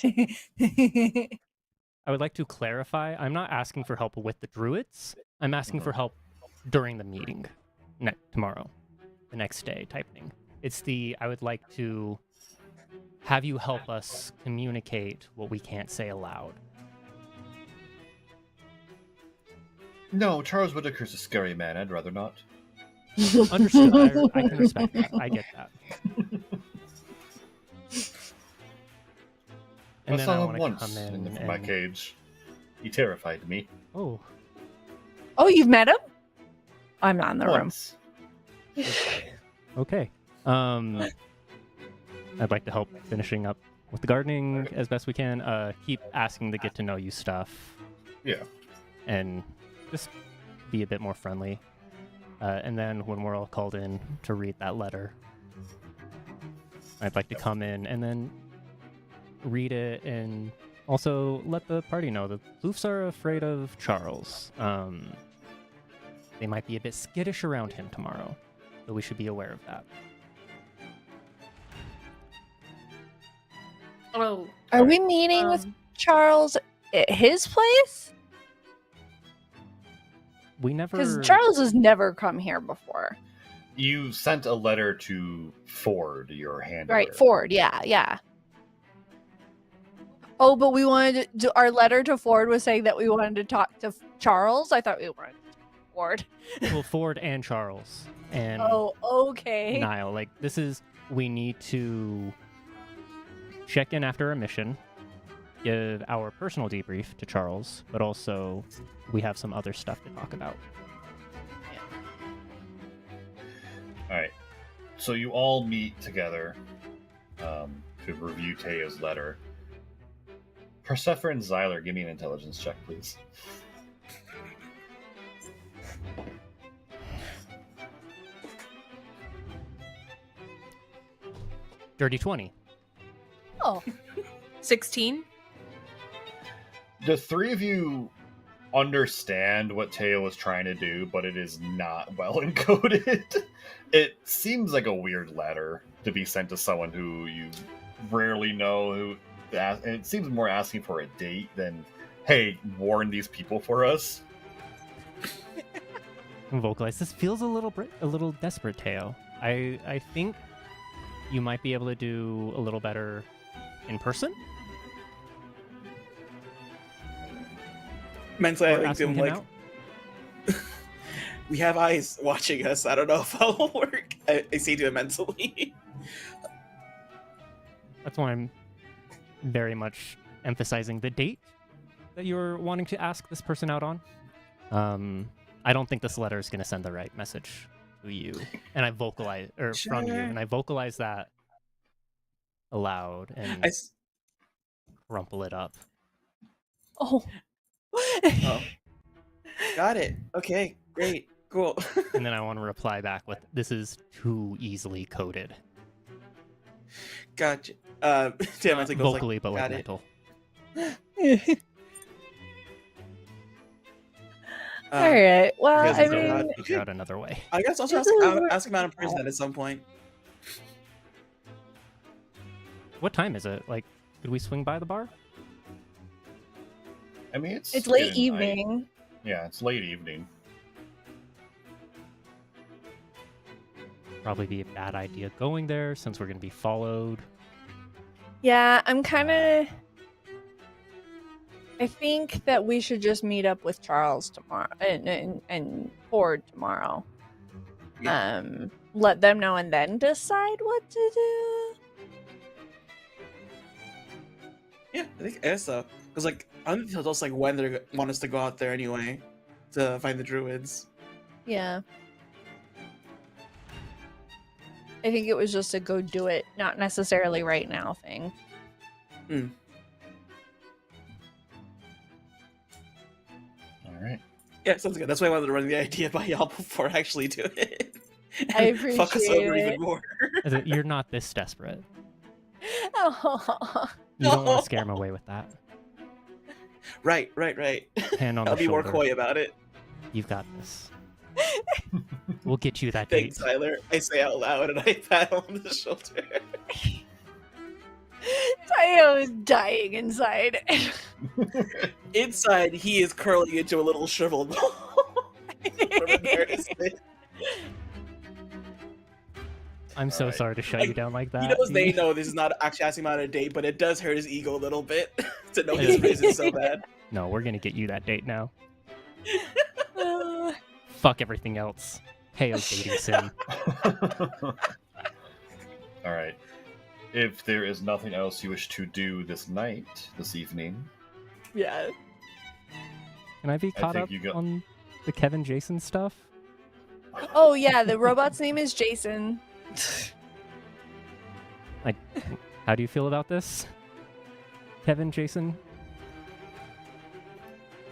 I would like to clarify. I'm not asking for help with the druids. I'm asking for help during the meeting tomorrow, the next day type thing. I would like to have you help us communicate what we can't say aloud. No, Charles Whitaker's a scary man. I'd rather not. Understood. I can respect that. I get that. I And then saw I him want to once come in in my and... cage. He terrified me. Oh, Oh, you've met him? I'm not in the Once. okay. I'd like to help finishing up with the gardening as best we can. Keep asking the get to know you stuff. Yeah. And just be a bit more friendly. And then when we're all called in to read that letter, I'd like to come in and then read it and also let the party know that Loofs are afraid of Charles. They might be a bit skittish around him tomorrow, so we should be aware of that. Oh, Are we meeting with Charles at his place? We never... Because Charles has never come here before. You sent a letter to Ford, your handler. Right, Ford, yeah. Oh, but we wanted to, our letter to Ford was saying that we wanted to talk to Charles? I thought we wanted to talk to Ford. Well, Ford and Charles. And Oh, okay. Niall, like, this is... We need to check in after a mission, give our personal debrief to Charles, but also we have some other stuff to talk about. All right. So you all meet together to review Teo's letter. Persephone and Xyler, give me an intelligence check, please. Dirty 20. Oh, 16? The three of you understand what Teo was trying to do, but it is not well encoded. It seems like a weird letter to be sent to someone who you rarely know. And it seems more asking for a date than, hey, warn these people for us. Vocalize. This feels a little desperate, Teo. I think you might be able to do a little better in person. Mentally, Or I think to asking him him like, out. we have eyes watching us. I don't know if that will work. I say to him mentally. That's why I'm very much emphasizing the date that you're wanting to ask this person out on. I don't think this letter is going to send the right message to you, and I vocalize from you, and I vocalize that aloud and crumple it up. oh. Oh. Got it. Okay, great, cool. And then I want to reply back with, "This is too easily coded." Gotcha. Damn, I think Vocally, like, but like got mental. All right. Well, because I it's mean, not- Figure out another way. I guess also This is- ask him out in person at some point. What time is it? Like, could we swing by the bar? I mean, it's late getting evening. night. Yeah, it's late evening. Probably be a bad idea going there since we're going to be followed. Yeah, I'm kind of. I think that we should just meet up with Charles tomorrow and Ford tomorrow. Yeah. Let them know and then decide what to do. Yeah, I guess so. Because like, I don't think that's like when they want us to go out there anyway to find the druids. Yeah. I think it was just a go do it, not necessarily right now thing. All right. Yeah, sounds good. That's why I wanted to run the idea by y'all before I actually do it. I Fuck us over appreciate even it. more. As in, you're not this desperate. Oh. You don't want to scare him away with that. Right. Hand on I'll the be more shoulder. coy about it. You've got this. We'll get you that date. Thanks, Tyler. I say out loud and I pat him on the shoulder. I was dying inside. Inside, he is curling into a little shriveled ball from embarrassment. I'm so Alright. sorry to shut you down like that. He knows they Dee. know this is not actually asking him out on a date, but it does hurt his ego a little bit to know his race is so bad. No, we're gonna get you that date now. Uh, Fuck everything else. Teo's dating sim. All right. If there is nothing else you wish to do this evening, yeah. Can I be caught think up you go- on the Kevin Jason stuff? Oh yeah, the robot's name is Jason. How do you feel about this? Kevin Jason?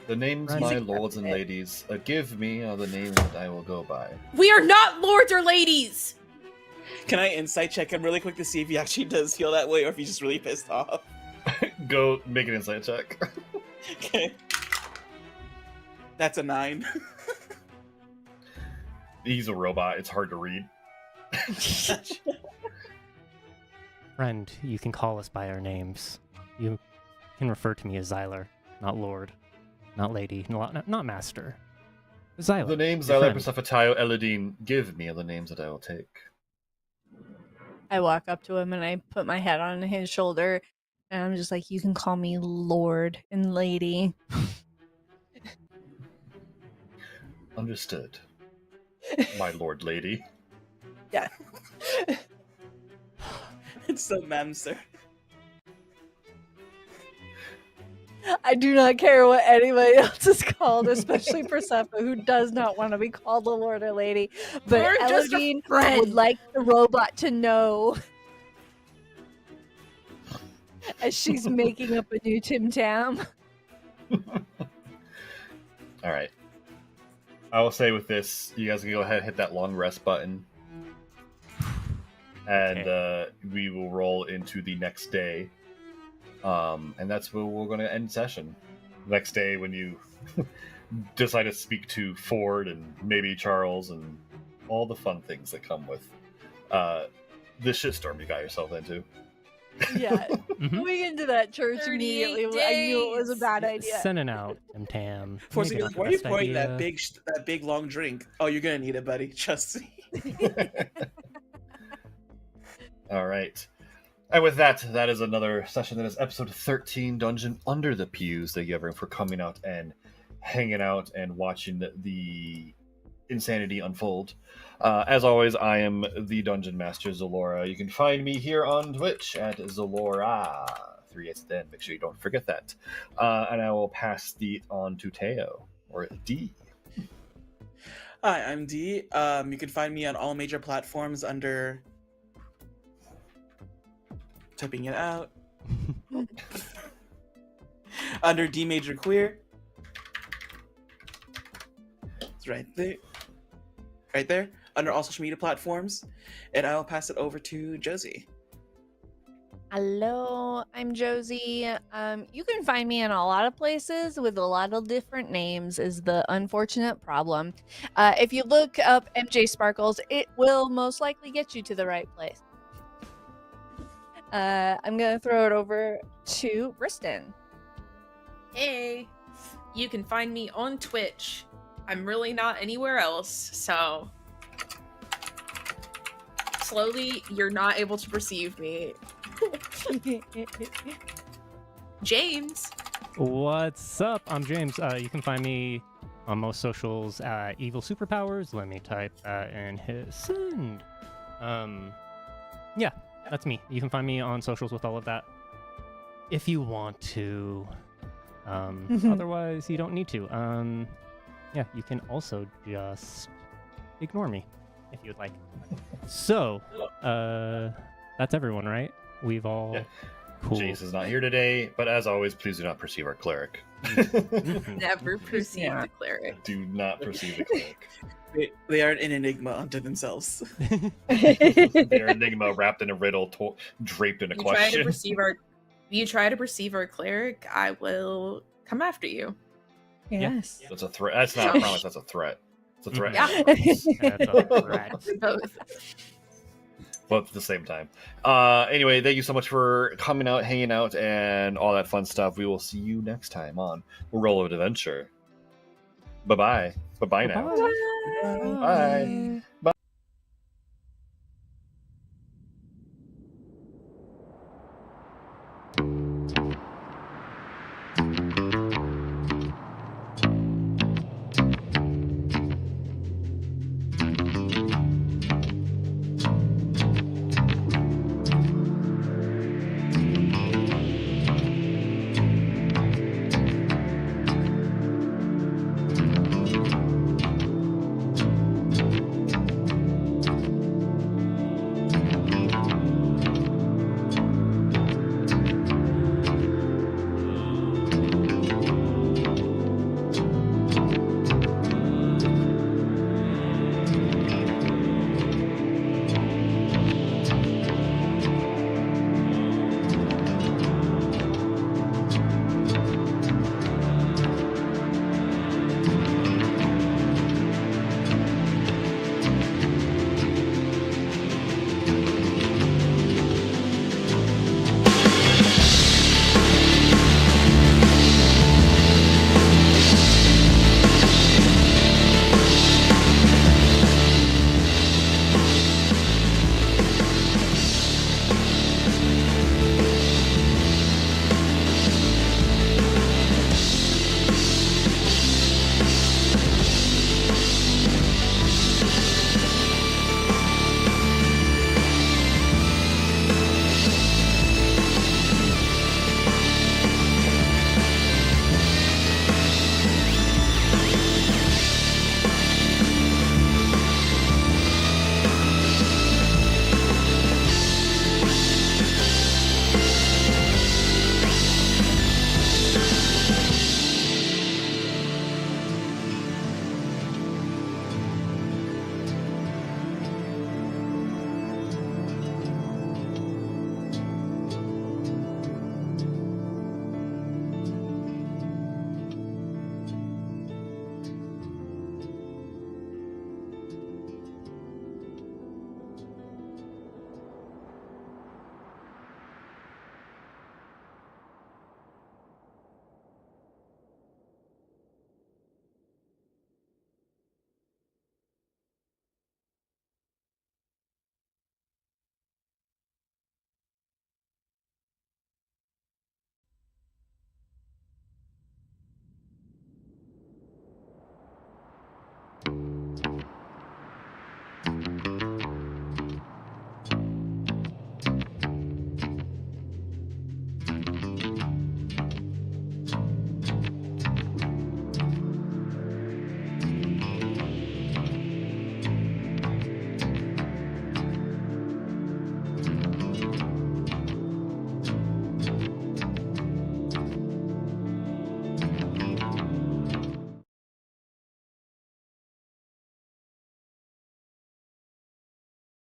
The names, Right. my lords and ladies, give me are the names that I will go by. We are not lords or ladies! Can I insight check him really quick to see if he actually does feel that way or if he's just really pissed off? Go make an insight check. Okay. That's a 9. He's a robot. It's hard to read. Friend, you can call us by our names. You can refer to me as Xyler, not Lord, not Lady, not Master. Xyler. The names your Xyler, friend. Persephotaio, Eladine give me are the names that I will take. I walk up to him and I put my head on his shoulder, and I'm just like, you can call me Lord and Lady. Understood. My lord lady. Yeah. It's so ma'am, sir. I do not care what anybody else is called, especially Persephone, who does not want to be called a Lord or Lady. But We're just a Eladine friend. would like the robot to know, as she's making up a new Tim Tam. All right. I will say with this, you guys can go ahead and hit that long rest button. And we will roll into the next day. And that's where we're going to end session. Next day, when you decide to speak to Ford and maybe Charles and all the fun things that come with the shitstorm you got yourself into. Yeah. Mhm. Going into that church 38 immediately, I knew it was a days. bad idea. Sending out Tim Tam. Force Maybe like, not the why are you best pouring idea. that big long drink? Oh, you're gonna need it, buddy. Trust me. All right. And with that, that is another session. That is episode 13, Dungeon Under the Pews. Thank you, everyone, for coming out and hanging out and watching the insanity unfold. As always, I am the Dungeon Master, Zalora. You can find me here on Twitch at Zalora. 3 at the end. Make sure you don't forget that. And I will pass the on to Teo, or D. Hi, I'm D. You can find me on all major platforms under... Typing it out. Under D Major Queer. It's right there. Right there. Under all social media platforms. And I'll pass it over to Josie. Hello, I'm Josie. You can find me in a lot of places with a lot of different names, is the unfortunate problem. If you look up MJ Sparkles, it will most likely get you to the right place. I'm going to throw it over to Briston. Hey, you can find me on Twitch. I'm really not anywhere else, so slowly you're not able to perceive me. James. What's up? I'm James. You can find me on most socials at Evil Superpowers. Let me type that in his send. Yeah, that's me. You can find me on socials with all of that if you want to. Otherwise, you don't need to. Yeah, you can also just ignore me if you'd like. So, that's everyone, right? We've all... Yeah. Cool. Jace is not here today, but as always, please do not perceive our cleric. Never perceived Yeah. a cleric. Do not perceive the cleric. They are an enigma unto themselves. They're enigma wrapped in a riddle, draped in a You try to question. perceive our cleric, I will come after you. Yes. That's a threat. That's not a promise. That's a threat. It's a threat. Yeah. That's a threat. Both. Both at the same time. Anyway, thank you so much for coming out, hanging out, and all that fun stuff. We will see you next time on Roll of Adventure. Bye-bye. Bye-bye now. Bye-bye. Bye.